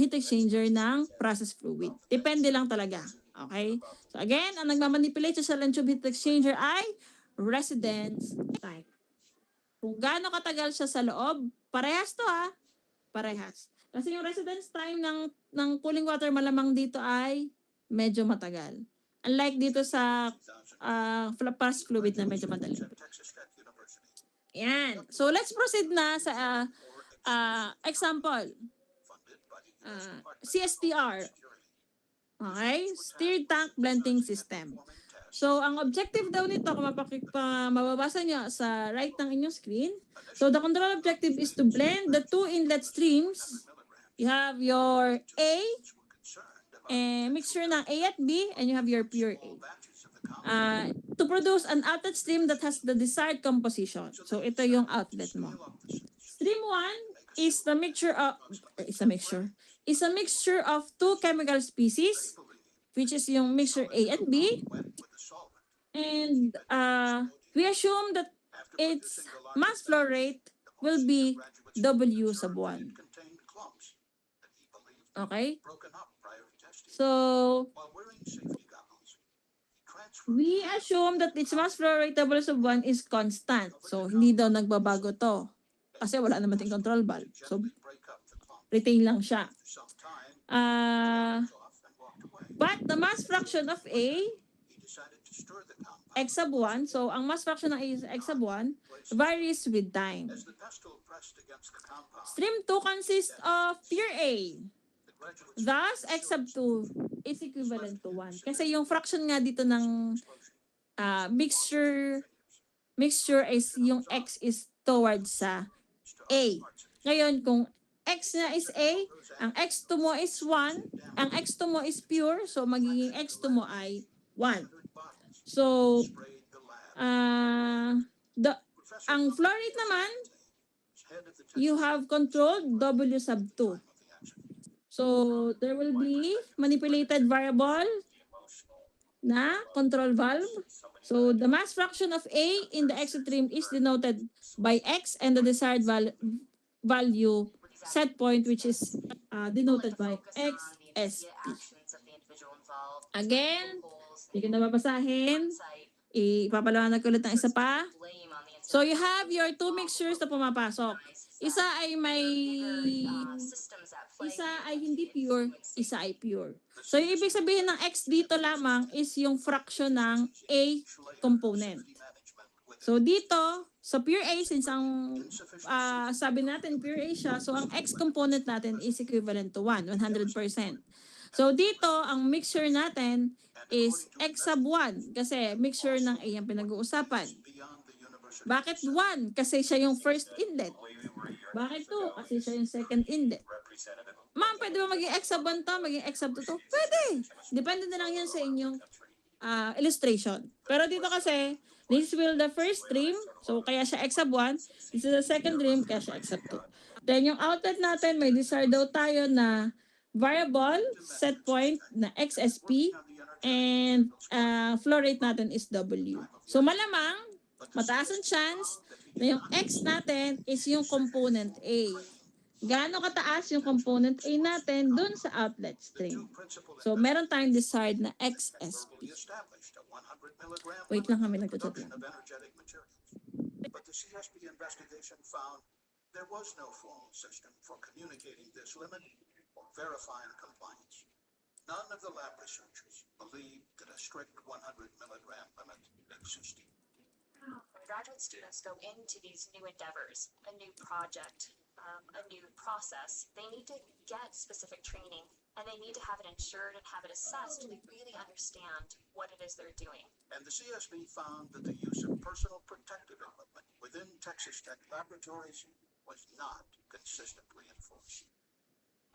S1: heat exchanger ng process fluid. Depende lang talaga. Okay? So again, ang nagmamanipulate sa Shell and Tube heat exchanger ay residence time. Kung gaano katagal siya sa loob, parehas to ha. Parehas. Kasi yung residence time ng cooling water malamang dito ay medyo matagal. Unlike dito sa process fluid na medyo madali.
S3: Texas Tech University.
S1: Yan. So let's proceed na sa example.
S3: Funded by the U.S. Department of
S1: CSTR.
S3: Security.
S1: Okay? Steered Tank Blending System. So, ang objective daw nito, kung mababasa nyo sa right ng inyong screen, so the control objective is to blend the two inlet streams. You have your A, mixture ng A at B, and you have your pure A. To produce an outlet stream that has the desired composition. So, ito yung outlet mo. Stream 1 is the mixture of two chemical species, which is yung mixture A and B. And we assume that its mass flow rate will be W sub 1. Okay? So, we assume that its mass flow rate W sub 1 is constant. So, hindi daw nagbabago to. Kasi wala naman ting control valve. So, retain lang siya. But the mass fraction of A, X sub 1, so ang mass fraction ng A is X sub 1, varies with time. Stream 2 consists of pure A. Thus, X sub 2 is equivalent to 1. Kasi yung fraction nga dito ng mixture is yung X is towards sa A. Ngayon, kung X na is A, ang X2 mo is 1, ang X2 mo is pure, so magiging X2 mo ay 1. So, ang flow rate naman, you have controlled W sub 2. So, there will be manipulated variable na control valve. So the mass fraction of A in the X stream is denoted by X and the desired value set point, which is denoted by XSP. Again, hindi ko na babasahin. Ipapalawanag ko ulit ng isa pa. So you have your two mixtures na pumapasok. Isa ay hindi pure, isa ay pure. So yung ibig sabihin ng X dito lamang is yung fraction ng A component. So dito, sa pure A, since ang sabi natin pure A siya, so ang X component natin is equivalent to 100%. So dito, ang mixture natin is X sub 1 kasi mixture ng A ang pinag-uusapan. Bakit 1? Kasi siya yung first inlet. Bakit 2? Kasi siya yung second inlet. Ma'am, pwede ba maging X sub 1 to? Maging X sub 2 to? Pwede. Depende na lang yan sa inyong illustration. Pero dito kasi, this will the first stream. So, kaya siya X sub 1. This is the second stream. Kaya siya X sub 2. Then, yung outlet natin, may desired daw tayo na variable set point na XSP. And flow rate natin is W. So, malamang, mataas ang chance na yung X natin is yung component A. Gaano kataas yung component A natin dun sa outlet stream? So, meron tayong desired na XSP. Wait lang kami, nagtutot lang.
S3: But the CSP investigation found there was no formal system for communicating this limit or verifying compliance. None of the lab researchers believed that a strict 100 milligram limit existed.
S2: When graduate students go into these new endeavors, a new project, a new process, they need to get specific training and they need to have it insured and have it assessed so they really understand what it is they're doing.
S3: And the CSB found that the use of personal protective equipment within Texas Tech laboratories was not consistently enforced.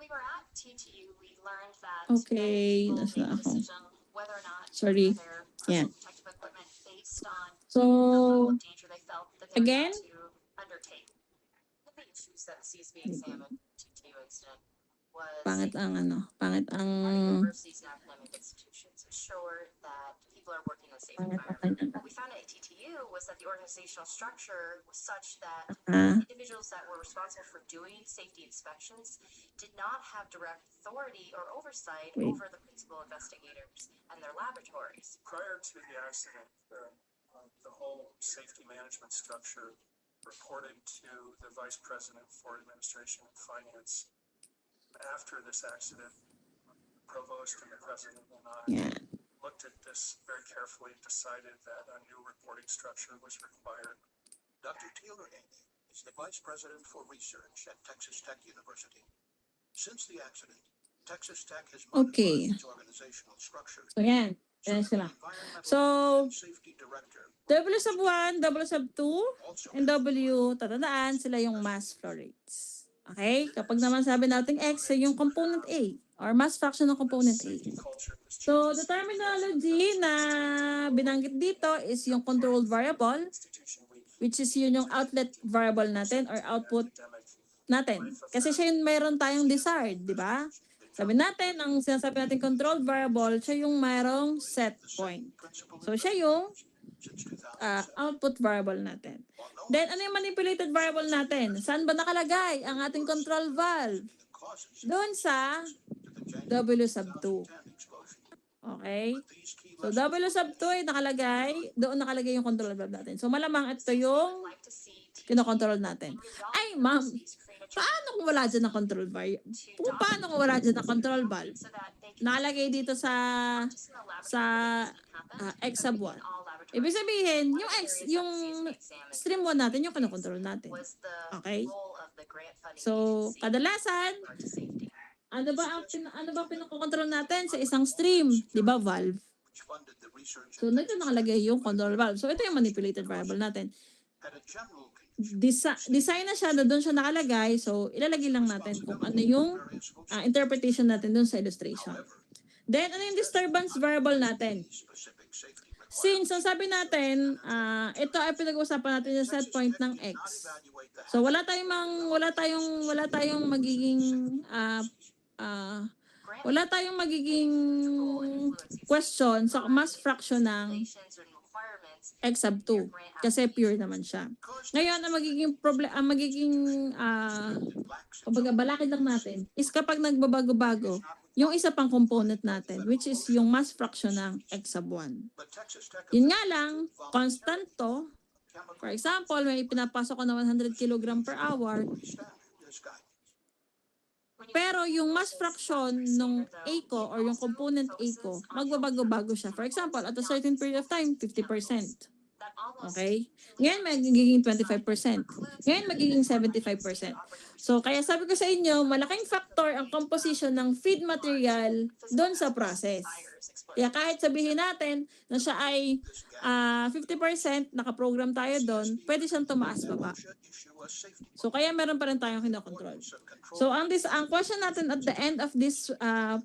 S2: We were at TTU, we learned that
S1: Okay,
S2: people
S1: nasa
S2: make a
S1: ako.
S2: decision whether or not
S1: Sorry.
S2: their
S1: Yeah.
S2: personal protective equipment based on
S1: So,
S2: the level of danger they felt that they
S1: again?
S2: were to undertake. The big issues that the CSB examined TTU incident was
S1: pangit ang pangit ang
S2: universities and academic institutions ensure that people are working in a safe environment. What we found at TTU was that the organizational structure was such that individuals that were responsible for doing safety inspections did not have direct authority or oversight
S1: Wait.
S2: over the principal investigators and their laboratories.
S5: Prior to the accident, the whole safety management structure reported to the Vice President for Administration and Finance. After this accident, the Provost and the President and I
S1: yeah.
S5: looked at this very carefully and decided that a new reporting structure was required.
S3: Dr. Taylor Amy is the Vice President for Research at Texas Tech University. Since the accident, Texas Tech has
S1: Okay.
S3: modified its organizational structure.
S1: So, yan. Yan sila. So,
S3: Safety Director
S1: W sub 1, W sub 2,
S3: also
S1: and W, tatandaan sila yung mass flow rates. Okay? Kapag naman sabi natin X, yung component A or mass fraction ng component A.
S5: Safety culture was
S1: So,
S5: changed.
S1: the terminology na binanggit dito is yung controlled variable,
S5: Institution we
S1: which is yun yung outlet variable natin or output
S5: academic
S1: natin. Kasi siya yung mayroon tayong desired, di ba? Sabi natin, ang sinasabi natin controlled variable, siya yung mayroong set point. So, siya yung output variable natin. Then, ano yung manipulated variable natin? Saan ba nakalagay ang ating control valve? Doon sa W sub 2. Okay? So, W sub 2 ay nakalagay, doon nakalagay yung control valve natin. So, malamang ito yung
S2: Like to see
S1: kinokontrol natin. Ay, ma'am, paano kung wala dyan ng control valve? Paano kung wala dyan ng control valve?
S2: so that they can
S1: Nakalagay dito sa
S2: just in the lab
S1: sa X sub 1. Ibig sabihin, yung X, yung stream 1 natin, yung kinokontrol natin.
S2: was the
S1: Okay?
S2: role of the grant funding
S1: So,
S2: agency
S1: kadalasan,
S2: in regard to safety.
S1: ano ba pinokontrol natin sa isang stream? Di ba, valve?
S3: which funded the research
S1: So, dito nakalagay yung control valve. So, ito yung manipulated variable natin.
S3: had a general
S1: Design na siya na doon siya nakalagay. So, ilalagay lang natin kung ano yung interpretation natin doon sa illustration. Then, ano yung disturbance variable natin?
S3: specific safety requirements.
S1: Since, ang sabi natin, ito ay pinag-uusapan natin yung set point ng X.
S3: Evaluate the
S1: So, wala tayong magiging
S2: Grant
S1: wala tayong magiging question sa mass fraction ng x sub 2 kasi pure naman siya. Ngayon, ang magiging kumbaga balakid lang natin is kapag nagbabago-bago yung isa pang component natin, which is yung mass fraction ng x sub 1. Yun nga lang, constant to. For example, may pinapasok ko na 100 kg per hour, pero yung mass fraction ng A ko or yung component A ko, magbabago-bago siya. For example, at a certain period of time, 50%. Okay? Ngayon magiging 25%. Ngayon magiging 75%. So kaya sabi ko sa inyo, malaking factor ang composition ng feed material doon sa process. Kaya kahit sabihin natin na siya ay 50%, nakaprogram tayo doon, pwede siyang tumaas baba. So kaya meron pa rin tayong kinokontrol. So ang question natin at the end of this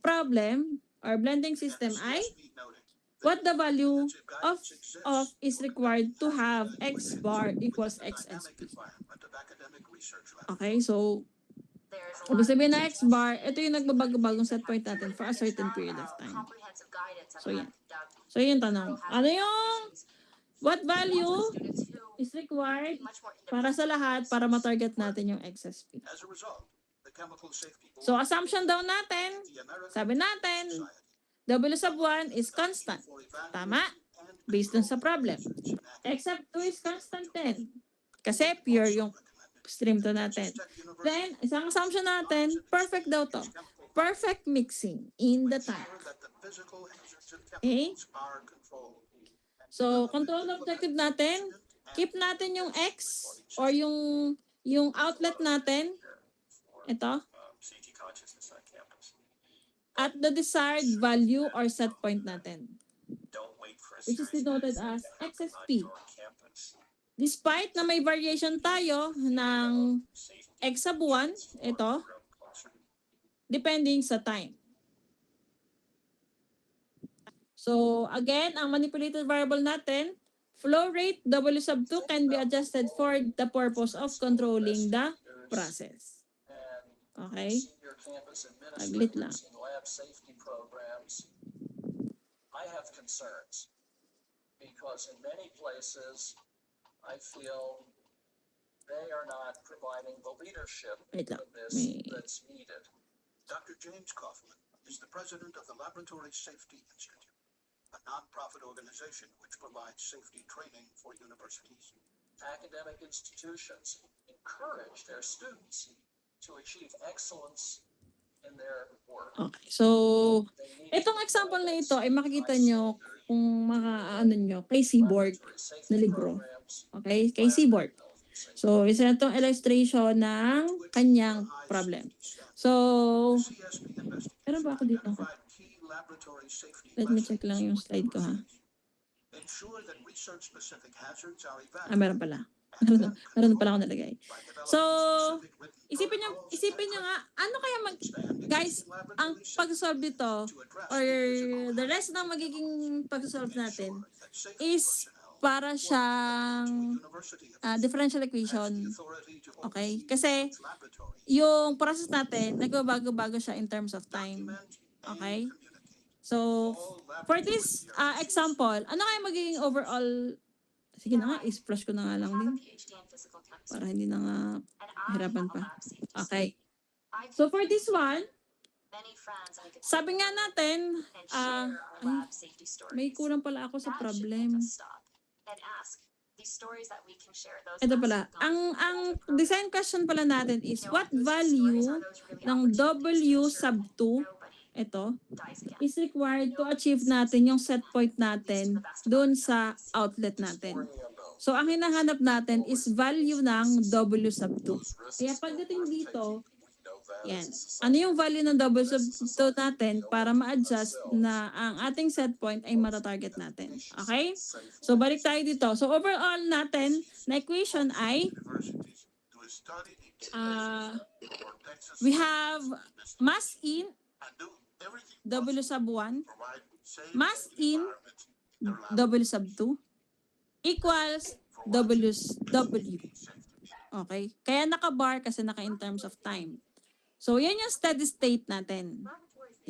S1: problem or blending system ay what the value of is required to have x bar equals xsp. Okay, so ibig sabihin na x bar, ito yung nagbabago-bagong set point natin for a certain period of time. So yan. So yun tanong. Ano yung what value is required para sa lahat para ma-target natin yung XSP? So assumption daw natin, sabi natin, W sub 1 is constant. Tama? Based dun sa problem. X sub 2 is constant din. Kasi pure yung stream to natin. Then, isang assumption natin, perfect daw to. Perfect mixing in the tank. Okay? So, control objective natin, keep natin yung X or yung outlet natin, ito,
S5: CT consciousness on campus.
S1: at the desired value or set point natin,
S5: Don't wait for a
S1: which is
S5: series
S1: denoted
S5: of
S1: as
S5: events
S1: XSP.
S5: on campus.
S1: Despite na may variation tayo ng
S5: Safety
S1: X sub 1, ito,
S5: program closer.
S1: depending sa time. So, again, ang manipulated variable natin, flow rate W sub 2 can be adjusted for the purpose of controlling the process. Okay?
S6: Senior campus
S1: Saglit lang.
S6: administrators in lab safety programs, I have concerns because in many places, I feel they are not providing the leadership
S1: Wait lang.
S6: in this
S1: May-
S6: that's needed.
S3: Dr. James Kaufman is the president of the Laboratory Safety Institute, a nonprofit organization which provides safety training for universities.
S6: Academic institutions encourage their students to achieve excellence in their work.
S1: Okay. So,
S6: They need
S1: itong
S6: to
S1: example na
S6: provide
S1: ito ay makikita nyo kung nyo kay Seaborg
S6: laboratory safety
S1: na libro.
S6: programs,
S1: Okay? Kay Seaborg.
S6: health and safety.
S1: So, isa na itong illustration ng kanyang problem. So,
S3: CSP investigators
S1: meron ba ako dito?
S3: identified key laboratory safety
S1: Let me
S3: lessons
S1: check lang yung
S3: for
S1: slide ko ha.
S3: universities. Ensure that research-specific hazards are
S1: Meron pala. Meron pala ako nalagay. So, isipin nyo nga, ano kaya guys, ang pag-solve dito, or the rest ng magiging pag-solve natin, is para siyang differential equation. Okay? Kasi, yung process natin, nagbabago-bago siya in terms of time. Okay? So, for this example, ano kaya magiging overall. Sige na nga, is-flush ko na nga lang din. Para hindi na nga hirapan pa. Okay. So for this one, sabi nga natin, may kulang pala ako sa problem. Ito pala, ang design question pala natin is, what value ng W sub 2, ito, is required to achieve natin yung set point natin doon sa outlet natin. So, ang hinahanap natin is value ng W sub 2. Kaya pagdating dito, yan. Ano yung value ng W sub 2 natin para ma-adjust na ang ating set point ay matatarget natin. Okay? So, balik tayo dito. So, overall natin na equation ay we have mass in W sub 1, mass in W sub 2 equals W. Okay? Kaya naka-bar kasi naka in terms of time. So, yan yung steady state natin.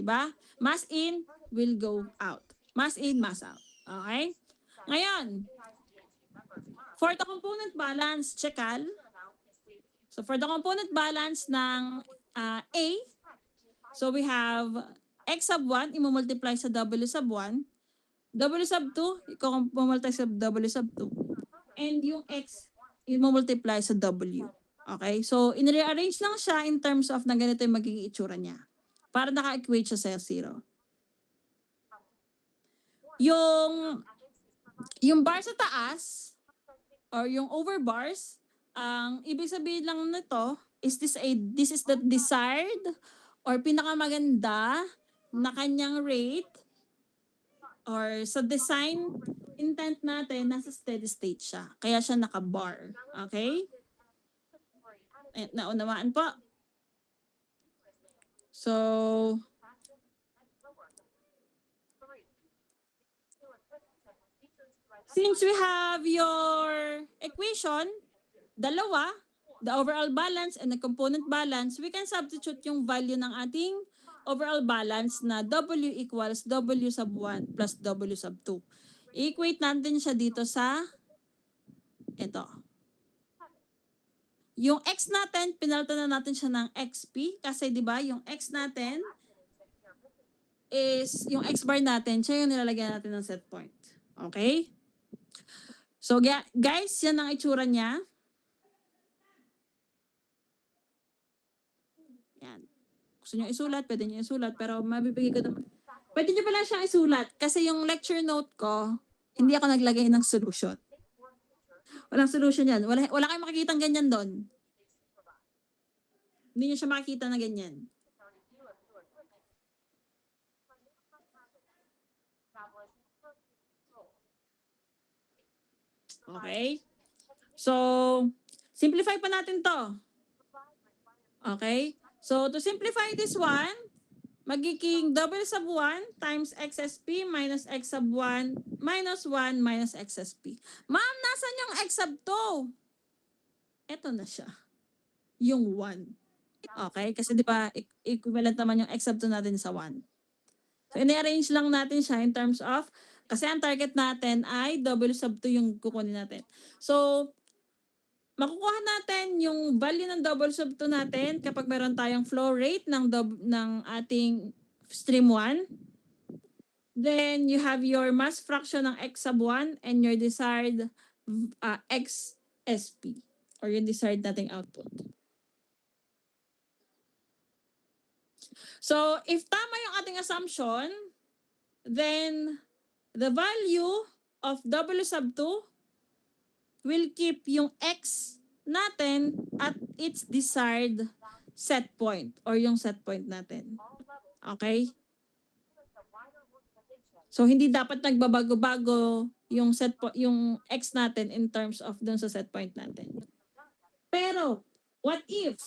S1: Diba? Mass in will go out. Mass in, mass out. Okay? Ngayon, for the component balance, checkal. So for the component balance ng A, so we have x sub 1, i-multiply sa w sub 1. W sub 2, i-multiply sa w sub 2. And yung x, i-multiply sa w. Okay? So, in-rearrange lang siya in terms of na ganito yung magiging itsura niya. Para naka-equate siya sa 0. Yung bar sa taas, or yung over bars, ang ibig sabihin lang nito is this is the desired or pinakamaganda na kanyang rate or sa design intent natin, nasa steady state siya. Kaya siya naka-bar. Okay? Naunawaan po. So, since we have your equation, dalawa, the overall balance and the component balance, we can substitute yung value ng ating overall balance na W equals W sub 1 plus W sub 2. I-equate natin siya dito sa ito. Yung X natin, pinalitan na natin siya ng XP kasi di ba yung X natin is yung X bar natin, siya yung nilalagyan natin ng set point. Okay? So guys, yan ang itsura niya. Yan. Gusto nyo isulat, pwede nyo isulat, pero mabibigay ko naman. Pwede nyo pala siyang isulat kasi yung lecture note ko, hindi ako naglagay ng solution. Walang solution yan. Wala kayong makikita ganyan doon. Hindi nyo siya makikita na ganyan. Okay? So, simplify pa natin to. Okay? So, to simplify this one, magiging W sub 1 times XSP minus X sub 1 minus 1 minus XSP. Ma'am, nasan yung X sub 2? Ito na siya. Yung 1. Okay? Kasi di ba equivalent naman yung X sub 2 natin sa 1. So, ini-arrange lang natin siya in terms of, kasi ang target natin ay W sub 2 yung kukunin natin. So, makukuha natin yung value ng W sub 2 natin kapag meron tayong flow rate ng ating stream 1. Then, you have your mass fraction ng X sub 1 and your desired XSP or yung desired nating output. So, if tama yung ating assumption, then the value of W sub 2 will keep yung X natin at its desired set point or yung set point natin. Okay? So, hindi dapat nagbabago-bago yung yung X natin in terms of dun sa set point natin. Pero, what if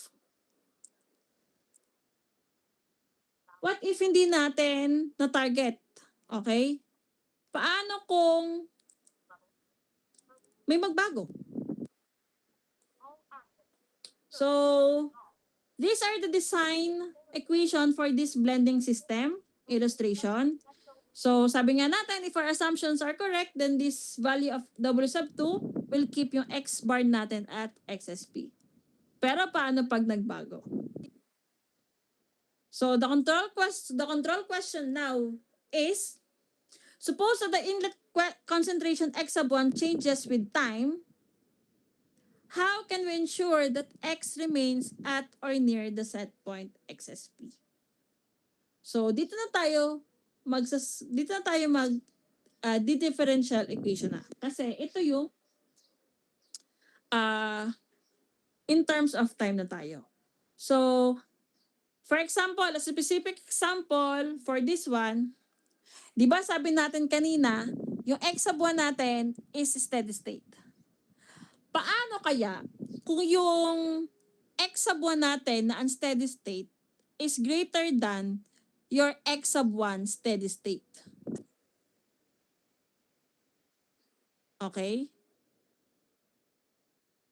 S1: hindi natin na-target? Okay? Paano kung may magbago? So, these are the design equation for this blending system illustration. So, sabi nga natin, if our assumptions are correct, then this value of W sub 2 will keep yung X bar natin at XSP. Pero paano pag nagbago? So, the control question now is, suppose that the inlet concentration X sub 1 changes with time, how can we ensure that X remains at or near the set point XSP? So, dito na tayo differential equation na. Kasi ito yung in terms of time na tayo. So, for example, a specific example for this one, di ba sabi natin kanina, yung X sub 1 natin is steady state. Paano kaya kung yung X sub 1 natin na unsteady state is greater than your X sub 1 steady state? Okay?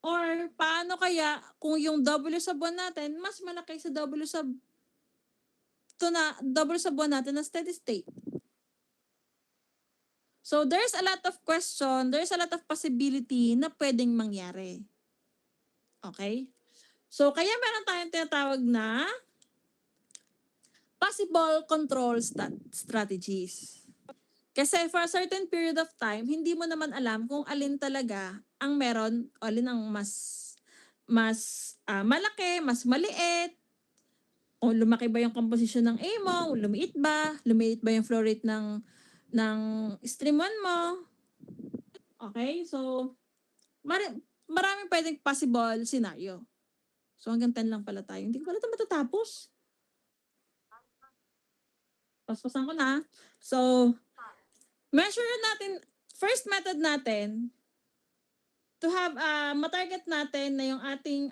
S1: Or paano kaya kung yung W sub 1 natin mas malaki sa W sub sub 1 natin na steady state. So there's a lot of question, there's a lot of possibility na pwedeng mangyari. Okay? So kaya meron tayong tinatawag na possible control strategies. Kasi for a certain period of time, hindi mo naman alam kung alin talaga ang meron, o alin ang mas malaki, mas maliit, o lumaki ba yung composition ng A mo, o lumiit ba yung flow rate ng stream 1 mo. Okay? So, maraming pwedeng possible scenario. So, hanggang 10 lang pala tayo. Hindi ko pala ito matatapos. Paspasan ko na. So, measure natin, first method natin, to have, matarget natin na yung ating,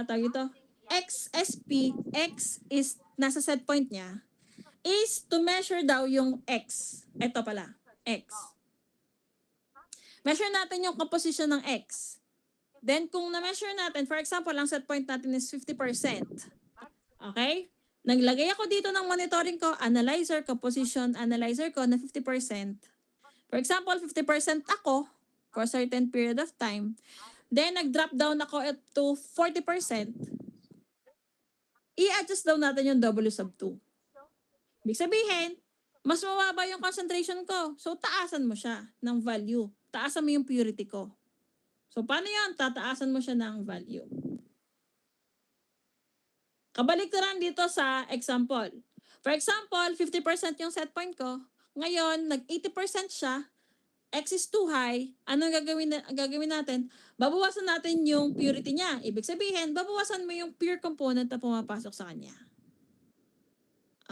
S1: tawag ito, XSP, X is, nasa set point niya, is to measure daw yung X. Ito pala, X. Measure natin yung composition ng X. Then, kung na-measure natin, for example, ang set point natin is 50%. Okay? Naglagay ako dito ng monitoring ko, analyzer, composition analyzer ko na 50%. For example, 50% ako for a certain period of time. Then, nag-drop down ako to 40%. I-adjust daw natin yung W sub 2. Ibig sabihin, mas mababa yung concentration ko. So, taasan mo siya ng value. Taasan mo yung purity ko. So, paano yan? Tataasan mo siya ng value. Kabaliktaran dito sa example. For example, 50% yung set point ko. Ngayon, nag-80% siya. X is too high. Anong gagawin natin? Babawasan natin yung purity niya. Ibig sabihin, babawasan mo yung pure component na pumapasok sa kanya.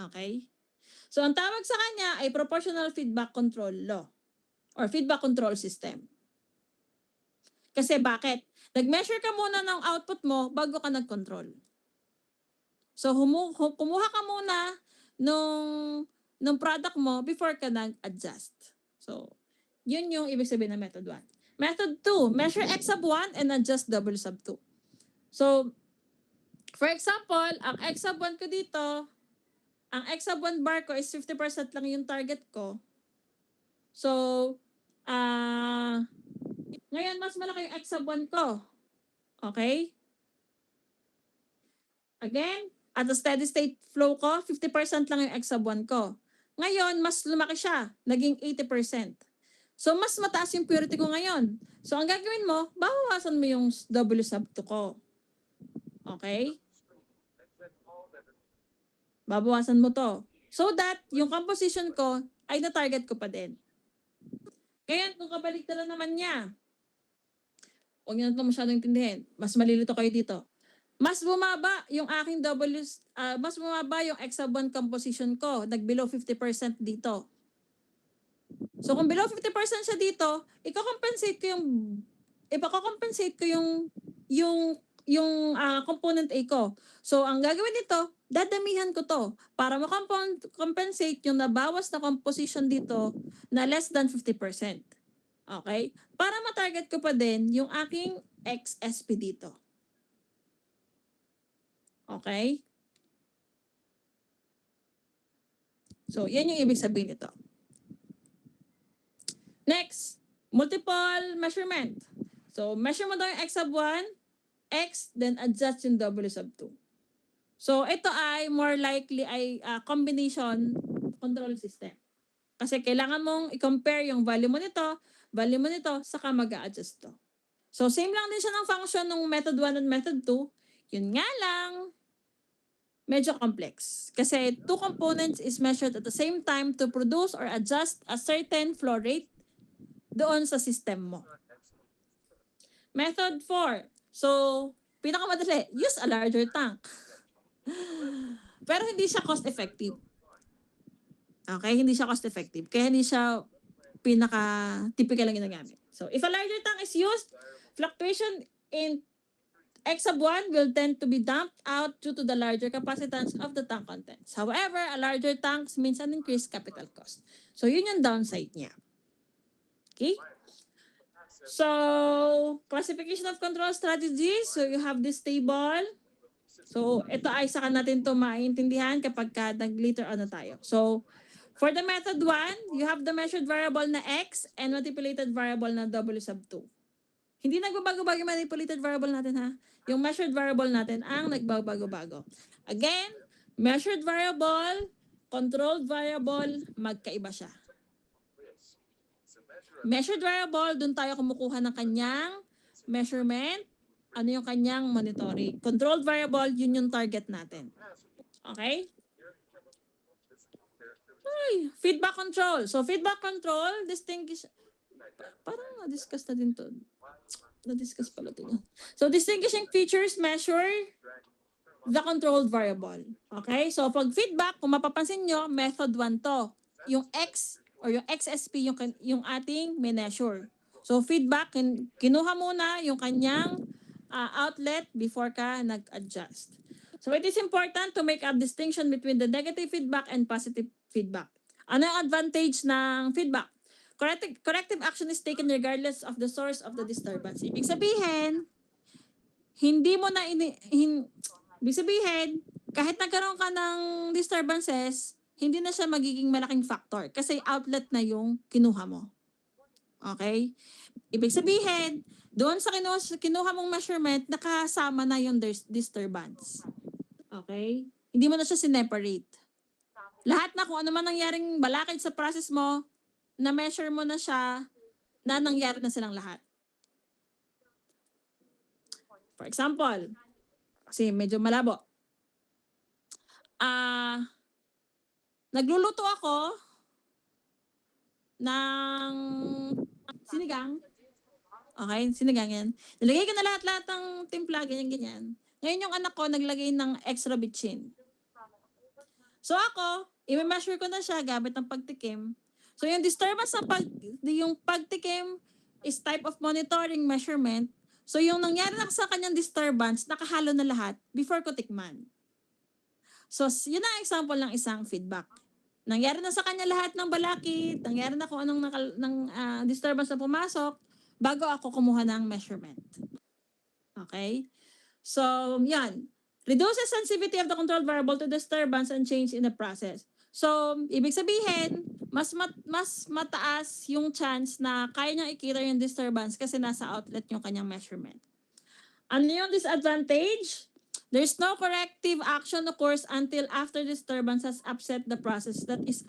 S1: Okay? So, ang tawag sa kanya ay proportional feedback control law or feedback control system. Kasi bakit? Nag-measure ka muna ng output mo bago ka nag-control. So, kumuha ka muna nung product mo before ka nag-adjust. So, yun yung ibig sabihin ng method 1. Method 2, measure X sub 1 and adjust W sub 2. So, for example, ang X sub 1 ko dito, ang X sub 1 bar ko is 50% lang yung target ko. So, ngayon mas malaki yung X sub 1 ko. Okay? Again, at the steady state flow ko, 50% lang yung X sub 1 ko. Ngayon, mas lumaki siya. Naging 80%. So, mas mataas yung purity ko ngayon. So, ang gagawin mo, bawasan mo yung W sub 2 ko. Okay? Babawasan mo to. So that, yung composition ko, ay na-target ko pa din. Ngayon, kung kabaliktaran naman niya, huwag niyo na ito masyadong intindihin. Mas malilito kayo dito. Mas bumaba yung aking mas bumaba yung X sub 1 composition ko. Nag-below 50% dito. So, kung below 50% siya dito, i-compensate ko yung component A ko. So, ang gagawin nito, dadamihan ko to para ma-compensate yung nabawas na composition dito na less than 50%. Okay? Para ma-target ko pa din yung aking XSP dito. Okay? So, yan yung ibig sabihin nito. Next, multiple measurement. So, measure mo daw yung X sub 1, X, then adjust yung W sub 2. So, ito ay more likely ay combination control system. Kasi kailangan mong i-compare yung value mo nito, saka mag-a-adjust to. So, same lang din siya ng function ng method 1 and method 2. Yun nga lang, medyo complex. Kasi two components is measured at the same time to produce or adjust a certain flow rate doon sa system mo. Method 4. So, pinakamadali, use a larger tank. Pero hindi siya cost-effective. Okay? Hindi siya cost-effective. Kaya hindi siya pinaka-typical lang ginagamit. So, if a larger tank is used, fluctuation in X sub 1 will tend to be dumped out due to the larger capacitance of the tank contents. However, a larger tank means an increased capital cost. So, yun yung downside niya. Okay? So, classification of control strategies. So, you have this table. So, ito ay saka natin to maintindihan kapag nag-later on na tayo. So, for the method 1, you have the measured variable na x and manipulated variable na w sub 2. Hindi nagbabago-bago yung manipulated variable natin ha. Yung measured variable natin ang nagbabago-bago. Again, measured variable, controlled variable, magkaiba siya. Measured variable, dun tayo kumukuha ng kanyang measurement, ano yung kanyang monitoring. Controlled variable, yun yung target natin. Okay? Ay, feedback control. So, feedback control, distinguish... Parang na-discuss na din to. Na-discuss pala to. So, distinguishing features measure the controlled variable. Okay? So, pag feedback, kung mapapansin nyo, method 1 to. Yung X or yung XSP, yung ating measure. So, feedback, kinuha muna yung kanyang outlet before ka nag-adjust. So, it is important to make a distinction between the negative feedback and positive feedback. Ano yung advantage ng feedback? Corrective action is taken regardless of the source of the disturbance. Ibig sabihin, ibig sabihin, kahit nagkaroon ka ng disturbances, hindi na siya magiging malaking factor kasi outlet na yung kinuha mo. Okay? Ibig sabihin, doon sa kinuha mong measurement, nakasama na yung disturbance. Okay? Hindi mo na siya sineparate. Lahat na kung ano man nangyaring balakid sa process mo, na-measure mo na siya, na nangyari na silang lahat. For example, kasi medyo malabo. Nagluluto ako ng sinigang. Okay, sinigang yan. Nilagay ko na lahat-lahat ng timpla, ganyan-ganyan. Ngayon yung anak ko naglagay ng extra bitchin. So ako, i-measure ko na siya gamit ng pagtikim. So yung disturbance yung pagtikim is type of monitoring measurement. So yung nangyari na sa kanyang disturbance, nakahalo na lahat before ko tikman. So yun ang example ng isang feedback. Nangyari na sa kanya lahat ng balakid, nangyari na kung anong disturbance na pumasok, bago ako kumuha ng measurement. Okay? So, yan. Reduces sensitivity of the controlled variable to disturbance and change in the process. So, ibig sabihin, mas mataas yung chance na kaya niyang ikita yung disturbance kasi nasa outlet yung kanyang measurement. Ano yung disadvantage? There's no corrective action occurs until after disturbance has upset the process. That is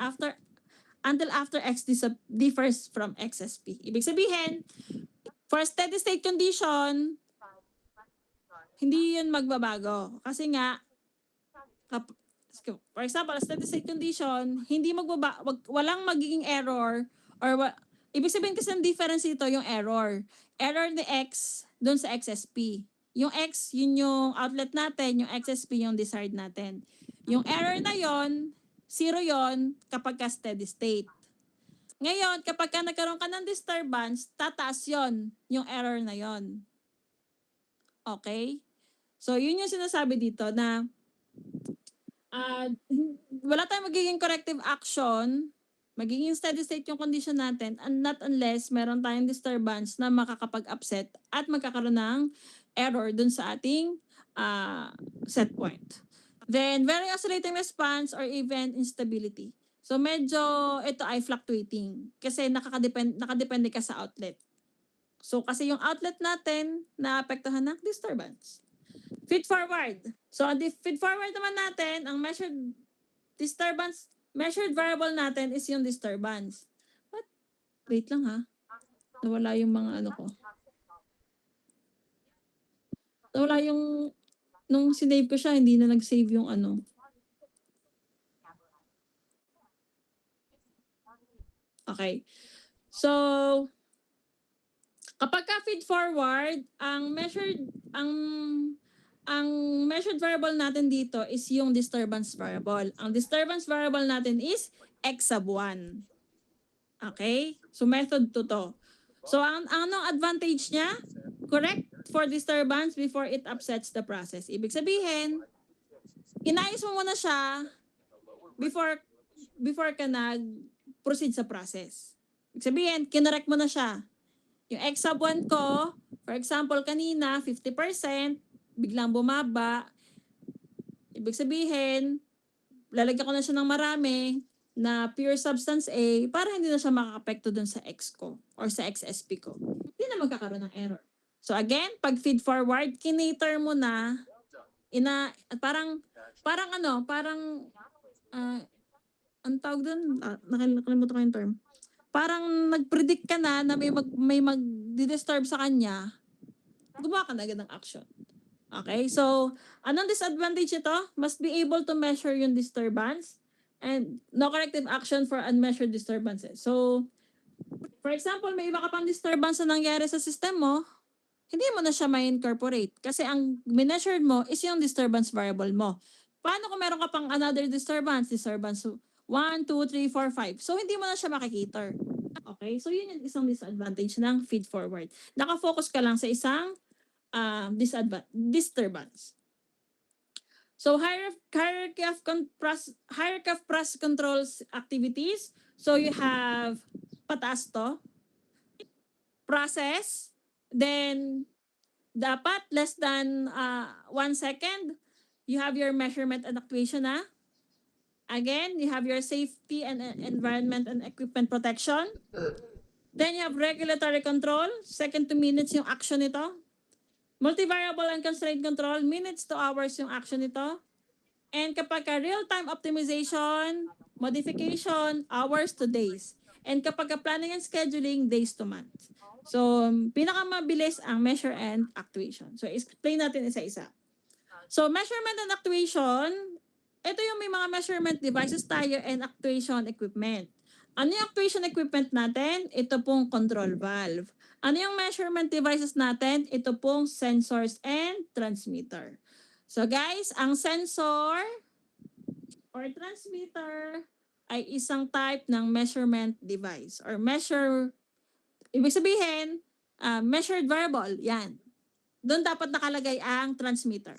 S1: until after X differs from XSP. Ibig sabihin, for steady state condition, hindi yun magbabago. Kasi nga, for example, steady state condition, walang magiging error ibig sabihin kasi ang difference ito yung error. Error ni X doon sa XSP. Yung X, yun yung outlet natin, yung XSP yung desired natin. Yung error na yon, 0 yon kapag ka steady state. Ngayon, kapag ka nagkaroon ka ng disturbance, tataas yon yung error na yon. Okay? So, yun yung sinasabi dito na wala tayong magiging corrective action, magiging steady state yung condition natin, and not unless meron tayong disturbance na makakapag-upset at magkakaroon ng error dun sa ating set point. Then, very oscillating response or event instability. So, medyo ito ay fluctuating kasi nakadepende ka sa outlet. So, kasi yung outlet natin naapektuhan ng disturbance. Feed forward. So, ang feed forward naman natin, ang measured variable natin is yung disturbance. What? Wait lang ha. Nawala yung mga ano ko. Nawala yung, nung sinave ko siya, hindi na nag-save yung ano. Okay. So, kapag ka feed forward, ang measured variable natin dito is yung disturbance variable. Ang disturbance variable natin is X sub 1. Okay? So, method 2 to. So, anong advantage niya? Correct for disturbance before it upsets the process. Ibig sabihin, inayos mo muna siya before ka nag-proceed sa process. Ibig sabihin, kinorek mo na siya. Yung X sub 1 ko, for example, kanina, 50%, biglang bumaba, Ibig sabihin, lalagyan ko na siya ng marami na pure substance A para hindi na siya makaka-apekto dun sa X ko or sa XSP ko. Hindi na magkakaroon ng error. So again, pag feed forward, kinater mo na, parang ang tawag dun, nakalimutan ko yung term. Parang nag-predict ka na may mag-disturb sa kanya, gumawa ka na agad ng action. Okay? So, anong disadvantage ito? Must be able to measure yung disturbance and no corrective action for unmeasured disturbances. So, for example, may iba ka pang disturbance na nangyari sa system mo, hindi mo na siya ma-incorporate kasi ang measured mo is yung disturbance variable mo. Paano kung meron ka pang another disturbance? Disturbance 1, 2, 3, 4, 5. So, hindi mo na siya makikita. Okay? So, yun yung isang disadvantage ng feed forward. Nakafocus ka lang sa isang disturbance. So, hierarchy of process controls activities. So, you have pataas to, process, then dapat less than 1 second, you have your measurement and actuation na. Again, you have your safety and environment and equipment protection. Then you have regulatory control, second to minutes yung action nito. Multivariable and constraint control, minutes to hours yung action nito. And kapag real-time optimization, modification, hours to days. And kapag planning and scheduling, days to months. So, pinakamabilis ang measure and actuation. So, explain natin isa-isa. So, measurement and actuation, ito yung may mga measurement devices tayo and actuation equipment. Ano yung actuation equipment natin? Ito pong control valve. Ano yung measurement devices natin? Ito pong sensors and transmitter. So guys, ang sensor or transmitter ay isang type ng measurement device or ibig sabihin, measured variable, yan. Doon dapat nakalagay ang transmitter.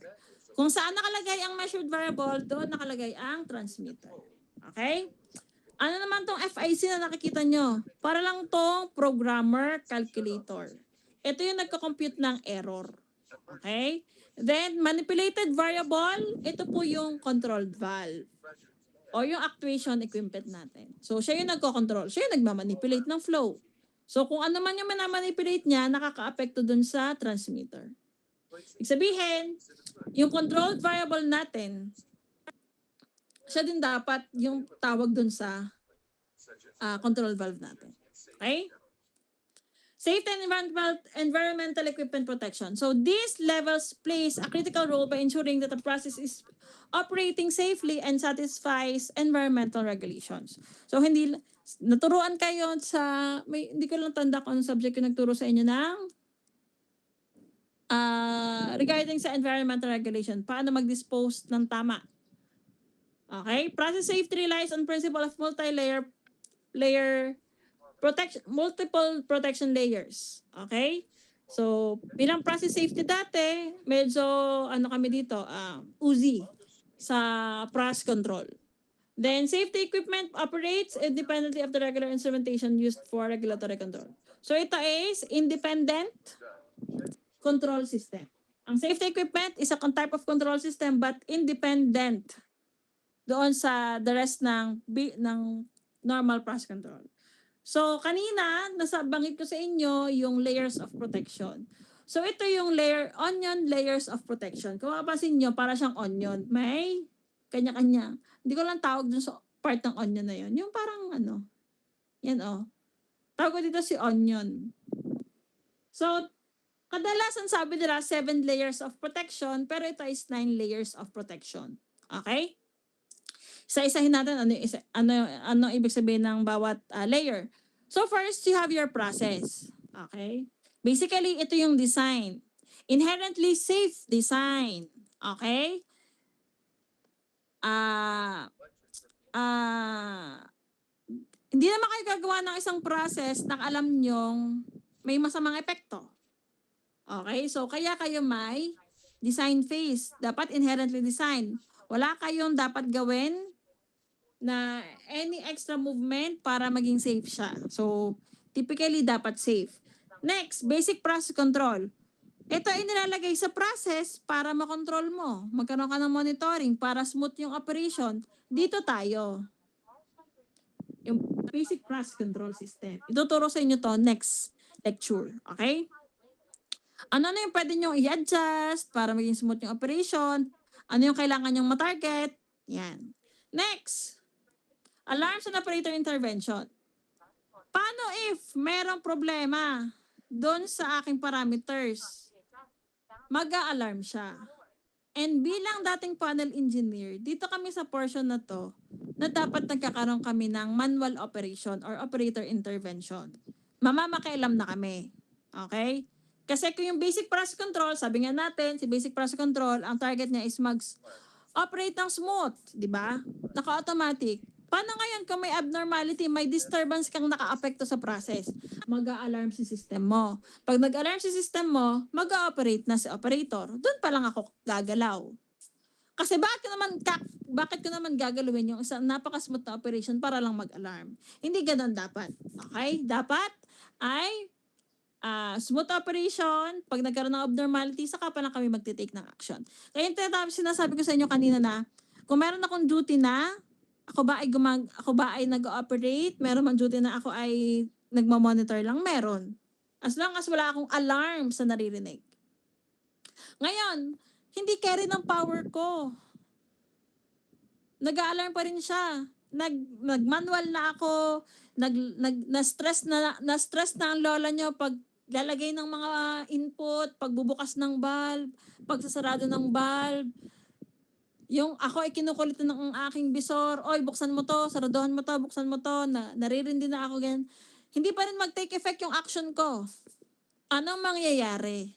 S1: Kung saan nakalagay ang measured variable, doon nakalagay ang transmitter. Okay? Ano naman tong FIC na nakikita nyo? Para lang tong programmer calculator. Ito yung nagko-compute ng error. Okay? Then, manipulated variable, ito po yung controlled valve o yung actuation equipment natin. So, siya yung nagko-control. Siya yung nagmamanipulate ng flow. So, kung ano man yung manamanipulate niya, nakaka-apekto dun sa transmitter. Ibig sabihin, yung controlled variable natin, siya din dapat yung tawag dun sa control valve natin. Okay? Safety and environmental equipment protection. So these levels plays a critical role by ensuring that the process is operating safely and satisfies environmental regulations. So naturuan kayo sa, hindi ko lang tanda kung anong subject yung nagturo sa inyo ng regarding sa environmental regulation, paano mag-dispose ng tama. Okay? Process safety relies on principle of multi-layer protection, multiple protection layers. Okay? So, bilang process safety dati, medyo kami dito, uzi sa process control. Then, safety equipment operates independently of the regular instrumentation used for regulatory control. So, ito is independent control system. Ang safety equipment is a type of control system but independent doon sa the rest ng normal process control. So, kanina, nasabanggit ko sa inyo yung layers of protection. So, ito yung onion layers of protection. Kung mapapansin nyo, para siyang onion. May kanya-kanya. Hindi ko lang tawag dun sa part ng onion na yun. Yung parang yan tawag ko dito si onion. So, kadalasan sabi nila 7 layers of protection, pero ito is 9 layers of protection. Okay? Isa-isahin natin ano ibig sabihin ng bawat layer. So first, you have your process. Okay? Basically, ito yung design. Inherently safe design. Okay? Hindi naman kayo gagawa ng isang process na alam nyong may masamang epekto. Okay? So, kaya kayo may design phase. Dapat inherently design. Wala kayong dapat gawin na any extra movement para maging safe siya. So, typically, dapat safe. Next, basic process control. Ito ay nilalagay sa process para makontrol mo. Magkaroon ka ng monitoring para smooth yung operation. Dito tayo. Yung basic process control system. Ituturo sa inyo to next lecture. Okay? Ano na yung pwede nyo i-adjust para maging smooth yung operation? Ano yung kailangan nyong matarget? Yan. Next. Alarms and operator intervention. Paano if merong problema doon sa aking parameters? Mag-a-alarm siya. And bilang dating panel engineer, dito kami sa portion na to, na dapat nagkakaroon kami ng manual operation or operator intervention. Mamamakialam na kami. Okay? Kasi kung yung basic process control, sabi nga natin, si basic process control, ang target niya is mag-operate ng smooth, di ba? Naka-automatic. Paano ngayon kung may abnormality, may disturbance kang naka-apekto sa process? Mag-a-alarm si system mo. Pag nag-alarm si system mo, mag-a-operate na si operator. Doon pa lang ako gagalaw. Kasi bakit ko naman gagalawin yung isang napaka-smooth na operation para lang mag-alarm? Hindi ganun dapat. Okay? Dapat ay smooth operation. Pag nagkaroon ng abnormality, saka pa lang kami magte-take ng action. Kaya yung sinasabi ko sa inyo kanina na, kung meron akong duty na, ako ba ay nag-ooperate? Meron man duty na ako ay nagma-monitor lang? Meron. As long as wala akong alarm sa naririnig. Ngayon, hindi carry ng power ko. Nag-a-alarm pa rin siya. Nag-manual na ako, na-stress na ang lola nyo pag lalagay ng mga input, pagbubukas ng bulb, pagsasarado ng bulb. Yung ako ay kinukulit ng aking bisor, oy, buksan mo to, saraduhan mo to, buksan mo to, naririndi na ako ganyan. Hindi pa rin mag-take effect yung action ko. Anong mangyayari?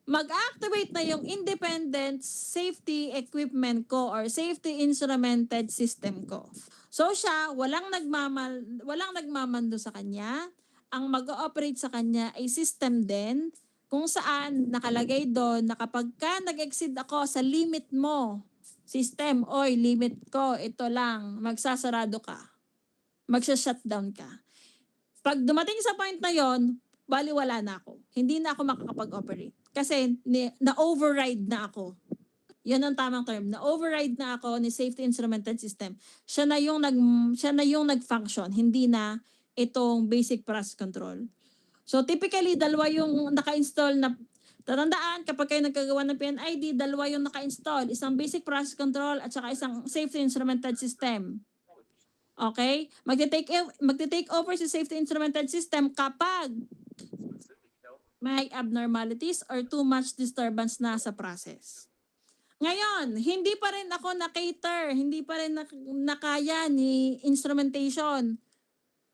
S1: Mag-activate na yung independent safety equipment ko or safety instrumented system ko. So siya, walang nagmamando sa kanya. Ang mag-ooperate sa kanya ay system din kung saan nakalagay doon na kapag ka nag-exceed ako sa limit mo, system, oy, limit ko, ito lang, magsasarado ka. Magsa-shutdown ka. Pag dumating sa point na yon, baliwala na ako. Hindi na ako makakapag-operate. Kasi na-override na ako. Yan ang tamang term. Na-override na ako ni safety instrumented system. Siya na yung nag-function, hindi na itong basic process control. So typically, dalawa yung naka-install na. Tandaan, kapag kayo nagkagawa ng PNID, dalawa yung naka-install. Isang basic process control at saka isang safety instrumented system. Okay? Magte-take over si safety instrumented system kapag may abnormalities or too much disturbance na sa process. Ngayon, hindi pa rin ako na-cater, hindi pa rin nakaya ni instrumentation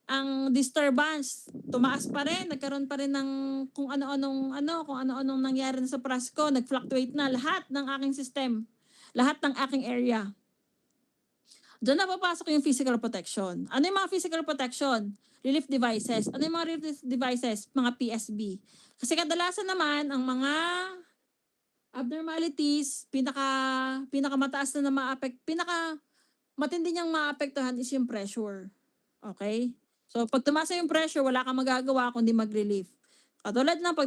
S1: ang disturbance. Tumaas pa rin, nagkaroon pa rin ng kung ano-anong nangyari na sa process ko, nag-fluctuate na lahat ng aking system, lahat ng aking area. Doon na papasok yung physical protection. Ano yung mga physical protection? Relief devices. Ano yung mga relief devices? Mga PSB. Kasi kadalasan naman, ang mga abnormalities, pinakamataas na matindi niyang maapektuhan is yung pressure. Okay? So, pag tumasa yung pressure, wala kang magagawa kundi mag-relief. Katulad na pag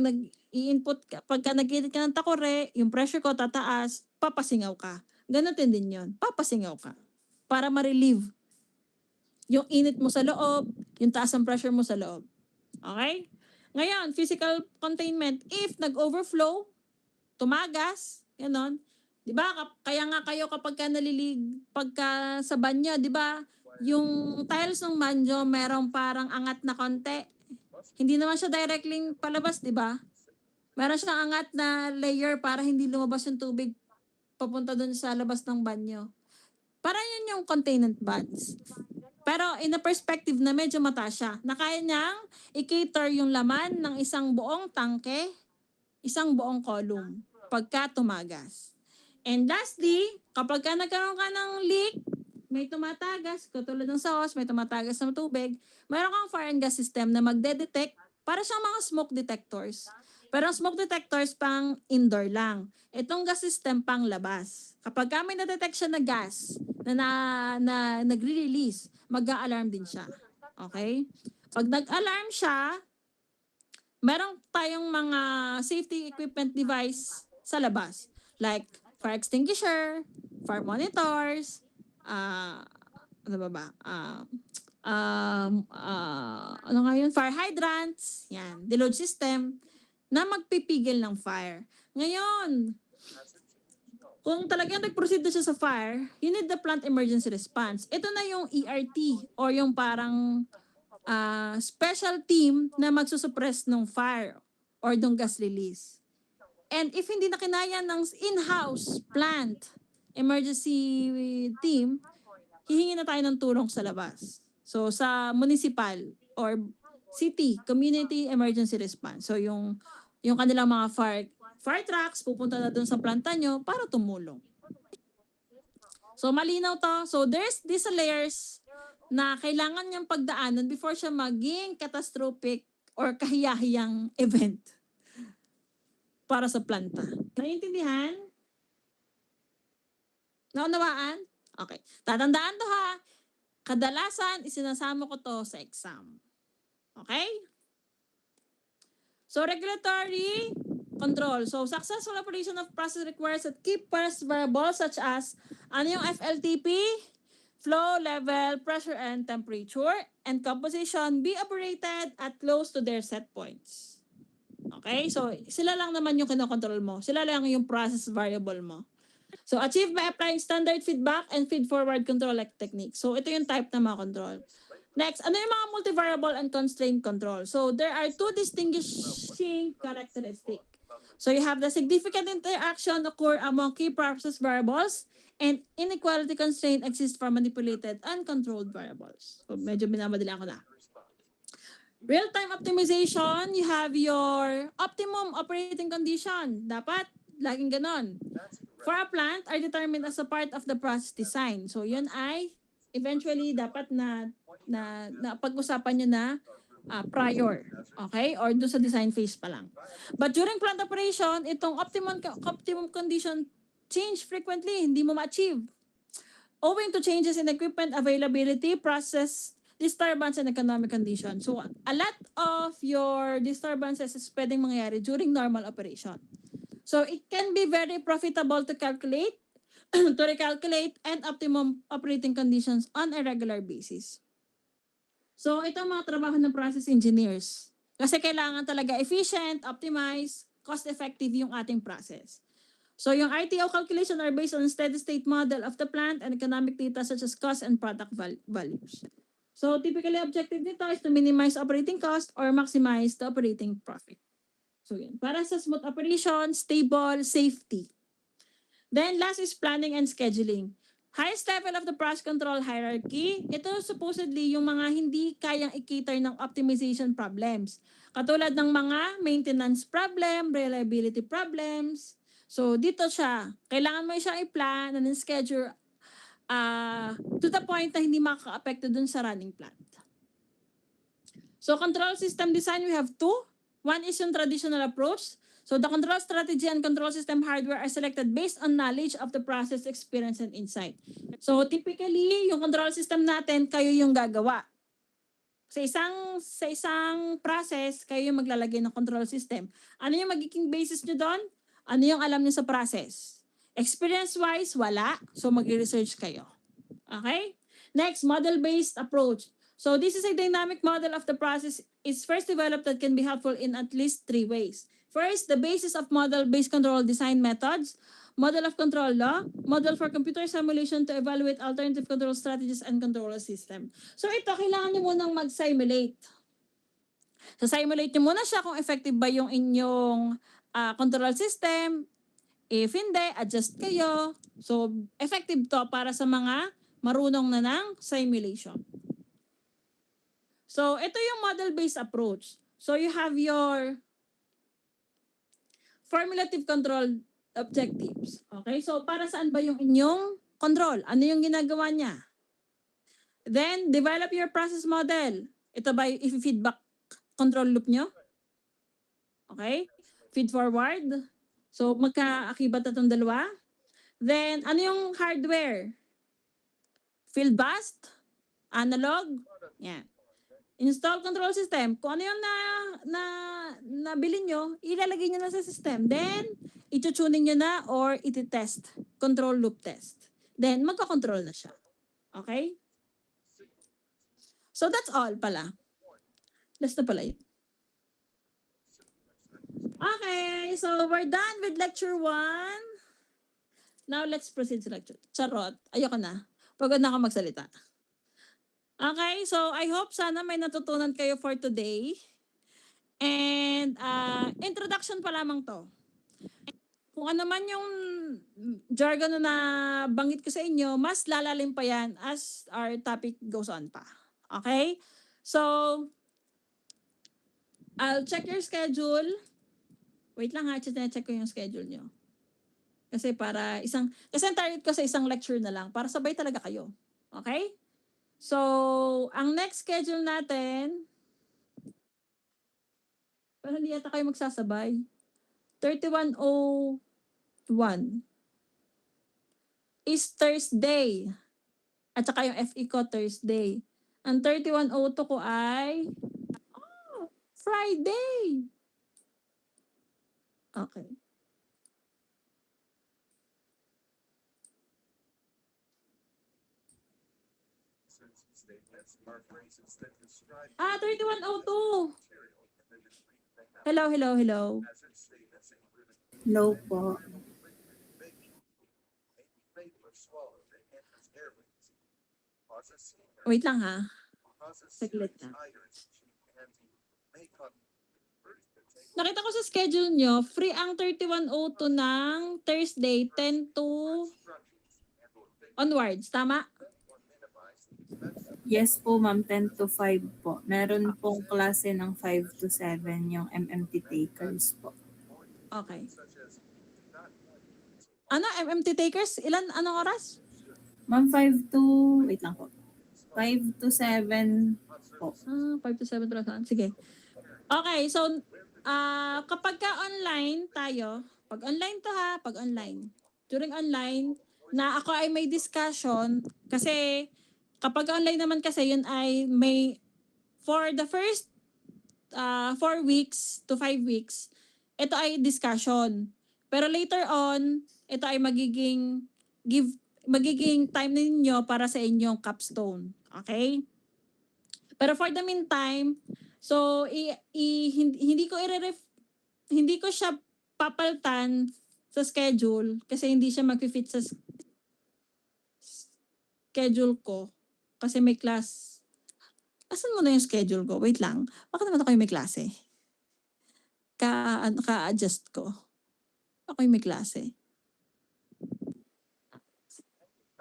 S1: pagka nag-init ka ng takore, yung pressure ko tataas, papasingaw ka. Ganun din yun. Papasingaw ka. Para ma-relieve yung init mo sa loob, yung taas ng pressure mo sa loob. Okay? Ngayon, physical containment, if nag-overflow, tumagas, ganon, di ba? Kaya nga kayo kapag pagka sa banyo, di ba? Yung tiles ng banyo, merong parang angat na konti. Hindi naman siya directly palabas, di ba? Meron siyang angat na layer para hindi lumabas yung tubig papunta dun sa labas ng banyo. Para yun yung containment bands. Pero in a perspective na medyo mataas siya, na kaya niyang i-cater yung laman ng isang buong tangke, isang buong column, pagka tumagas. And lastly, kapag ka nagkaroon ka ng leak, may tumatagas, katulad ng sa hose, may tumatagas ng tubig, mayroon kang fire and gas system na magde-detect para siyang mga smoke detectors. Pero ang smoke detectors pang indoor lang. Itong gas system pang labas. Kapag may na-detect siya na gas na nagre-release, mag-a-alarm din siya. Okay? Pag nag-alarm siya, meron tayong mga safety equipment device sa labas. Like fire extinguisher, fire monitors, ano ba? Ano nga yun? Fire hydrants, yan, deload system, na magpipigil ng fire. Ngayon, kung talagang nag-proceed na siya sa fire, you need the plant emergency response. Ito na yung ERT or yung parang special team na magsusuppress ng fire or ng gas release. And if hindi na kinaya ng in-house plant emergency team, hihingi na tayo ng tulong sa labas. So sa municipal or city community emergency response. So yung kanilang mga fire trucks pupunta na doon sa planta nyo para tumulong. So malinaw to. So there's these layers na kailangan niyang pagdaanan before siya maging catastrophic or kahiyahiyang event para sa planta. Naiintindihan? Naunawaan? Okay. Tatandaan to ha. Kadalasan, isinasama ko to sa exam. Okay? So, regulatory control. So, successful operation of process requires that key process variables such as ano yung FLTP, flow, level, pressure, and temperature, and composition be operated at close to their set points. Okay? So, sila lang naman yung kinokontrol mo. Sila lang yung process variable mo. So, achieved by applying standard feedback and feed-forward control technique. So, ito yung type ng mga control. Next, ano yung mga multivariable and constraint control? So, there are two distinguishing characteristics. So, you have the significant interaction occur among key process variables and inequality constraint exists for manipulated and controlled variables. So, medyo binamadali ako na. Real-time optimization, you have your optimum operating condition. Dapat, laging ganon. For a plant are determined as a part of the process design. So, yun ay eventually dapat na pag-usapan nyo na prior. Okay? Or doon sa design phase pa lang. But during plant operation, itong optimum condition change frequently. Hindi mo ma-achieve. Owing to changes in equipment availability, process disturbance, and economic condition. So, a lot of your disturbances is pwedeng mangyayari during normal operation. So, it can be very profitable to calculate, to recalculate, and optimum operating conditions on a regular basis. So, ito ang mga trabaho ng process engineers. Kasi kailangan talaga efficient, optimize, cost-effective yung ating process. So, yung RTO calculation are based on steady-state model of the plant and economic data such as cost and product values. So, typically, objective nito is to minimize operating cost or maximize the operating profit. So, yun. Para sa smooth operation, stable, safety. Then, last is planning and scheduling. Highest level of the process control hierarchy, ito supposedly yung mga hindi kayang i-cater ng optimization problems. Katulad ng mga maintenance problem, reliability problems. So, dito siya. Kailangan mo siya i-plan and schedule to the point na hindi makaka-apekto dun sa running plant. So, control system design, we have two. One is yung traditional approach. So the control strategy and control system hardware are selected based on knowledge of the process, experience, and insight. So typically, yung control system natin, kayo yung gagawa. Sa isang process, kayo yung maglalagay ng control system. Ano yung magiging basis nyo doon? Ano yung alam nyo sa process? Experience-wise, wala. So mag-research kayo. Okay? Next, model-based approach. So this is a dynamic model of the process. It's first developed that can be helpful in at least 3 ways. First, the basis of model-based control design methods, model of control law, model for computer simulation to evaluate alternative control strategies and control system. So ito, kailangan nyo munang mag-simulate. So simulate nyo muna siya kung effective ba yung inyong control system. If hindi, adjust kayo. So effective to para sa mga marunong na ng simulation. So, ito yung model-based approach. So, you have your formulative control objectives. Okay? So, para saan ba yung inyong control? Ano yung ginagawa niya? Then, develop your process model. Ito ba yung feedback control loop nyo? Okay? Feed forward. So, magkaakibat na itong dalawa. Then, ano yung hardware? Field bus? Analog? Yan. Install control system. Kung ano yung nabili nyo, ilalagay nyo na sa system. Then, itutuning nyo na or iti-test. Control loop test. Then, magkakontrol na siya. Okay? So, that's all pala. Last na pala yun. Okay, so we're done with lecture 1. Now, let's proceed to lecture. Charot. Ayoko na. Pagod na ako magsalita. Okay, so I hope sana may natutunan kayo for today. And introduction pa lamang to. Kung ano man yung jargon na banggit ko sa inyo, mas lalalim pa yan as our topic goes on pa. Okay? So, I'll check your schedule. Wait lang ha, check ko yung schedule nyo. Kasi ang target ko sa isang lecture na lang, para sabay talaga kayo. Okay? So, ang next schedule natin, pero hindi yata kayo magsasabay. 3101 is Thursday. At saka yung FE ko Thursday. Ang 3102 ko ay Friday. Okay. Ah, 3102. Hello.
S7: Hello po.
S1: Wait lang ha. Saglit na. Nakita ko sa schedule nyo, free ang 3102 ng Thursday, 10 to onwards. Tama?
S7: Yes po, ma'am, 10 to 5 po. Meron pong klase ng 5 to 7 yung MMT takers po.
S1: Okay. Ano, MMT takers? Anong oras?
S7: Ma'am, 5 to 7 po.
S1: 5 to 7 oras. Sige. Okay, so kapag ka online tayo, pag online to ha, pag online. During online, na ako ay may discussion kasi kapag online naman kasi yun ay may for the first 4 weeks to 5 weeks, ito ay discussion. Pero later on, ito ay magiging time ninyo para sa inyong capstone. Okay? Pero for the meantime, so hindi ko siya papaltan sa schedule kasi hindi siya mag-fit sa schedule ko kasi may class. Asan mo na yung schedule ko? Wait lang. Bakit naman ako yung may klase? Ka-adjust ko. Ako yung may klase.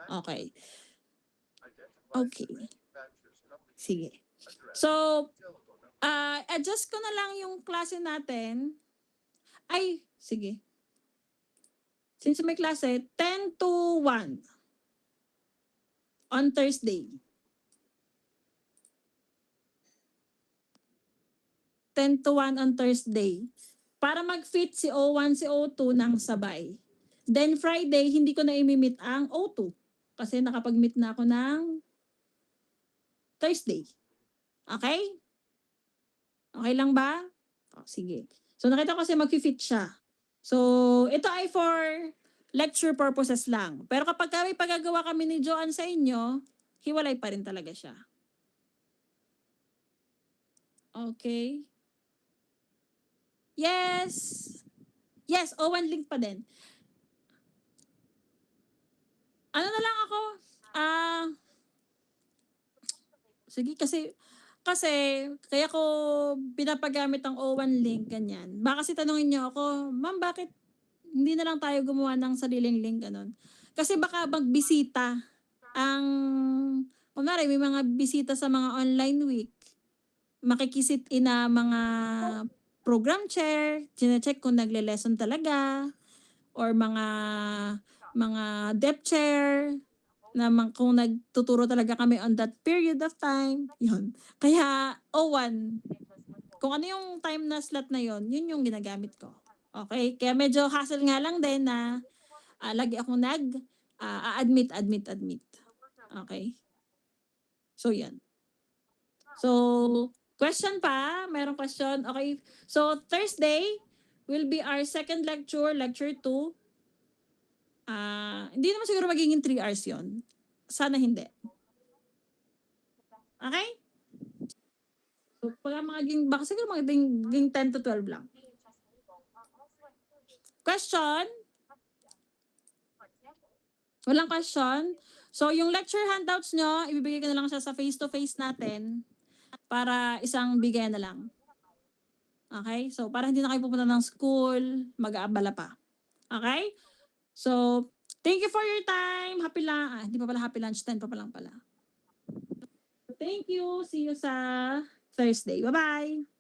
S1: Okay. Okay. Sige. So, adjust ko na lang yung klase natin. Ay, sige. Since may klase, 10 to 1 on Thursday. 10 to 1 on Thursday. Para mag-fit si O1, si O2 ng sabay. Then Friday, hindi ko na imi-meet ang O2. Kasi nakapag-meet na ako ng Thursday. Okay? Okay lang ba? O, sige. So nakita ko kasi mag-fit siya. So ito ay for lecture purposes lang. Pero kapag may pagagawa kami ni Joanne sa inyo, hiwalay pa rin talaga siya. Okay. Yes. Yes, O1 link pa din. Ano na lang ako? Sige, kasi kaya ko pinapagamit ang O1 link, ganyan. Baka kasi tanungin niyo ako, ma'am, bakit hindi na lang tayo gumawa ng sariling link, ganun? Kasi baka magbisita kunwari, may mga bisita sa mga online week, makikisit na mga program chair, chinecheck kung nagle-lesson talaga, or mga depth chair, na kung nagtuturo talaga kami on that period of time, yun. Kaya, O1, kung ano yung time na slot na yun, yun yung ginagamit ko. Okay? Kaya medyo hassle nga lang din na lagi akong admit. Okay? So, yan. So, question pa? Merong question? Okay. So, Thursday will be our second lecture, lecture 2. Hindi naman siguro magiging 3 hours yon. Sana hindi. Okay? So, pag baka siguro magiging 10 to 12 lang. Question? Walang question? So, yung lecture handouts nyo, ibibigay ko na lang siya sa face-to-face natin para isang bigay na lang. Okay? So, para hindi na kayo pupunta ng school, mag-aabala pa. Okay? So, thank you for your time. Hindi pa pala happy lunch, 10 pa lang pala. Thank you. See you sa Thursday. Bye-bye.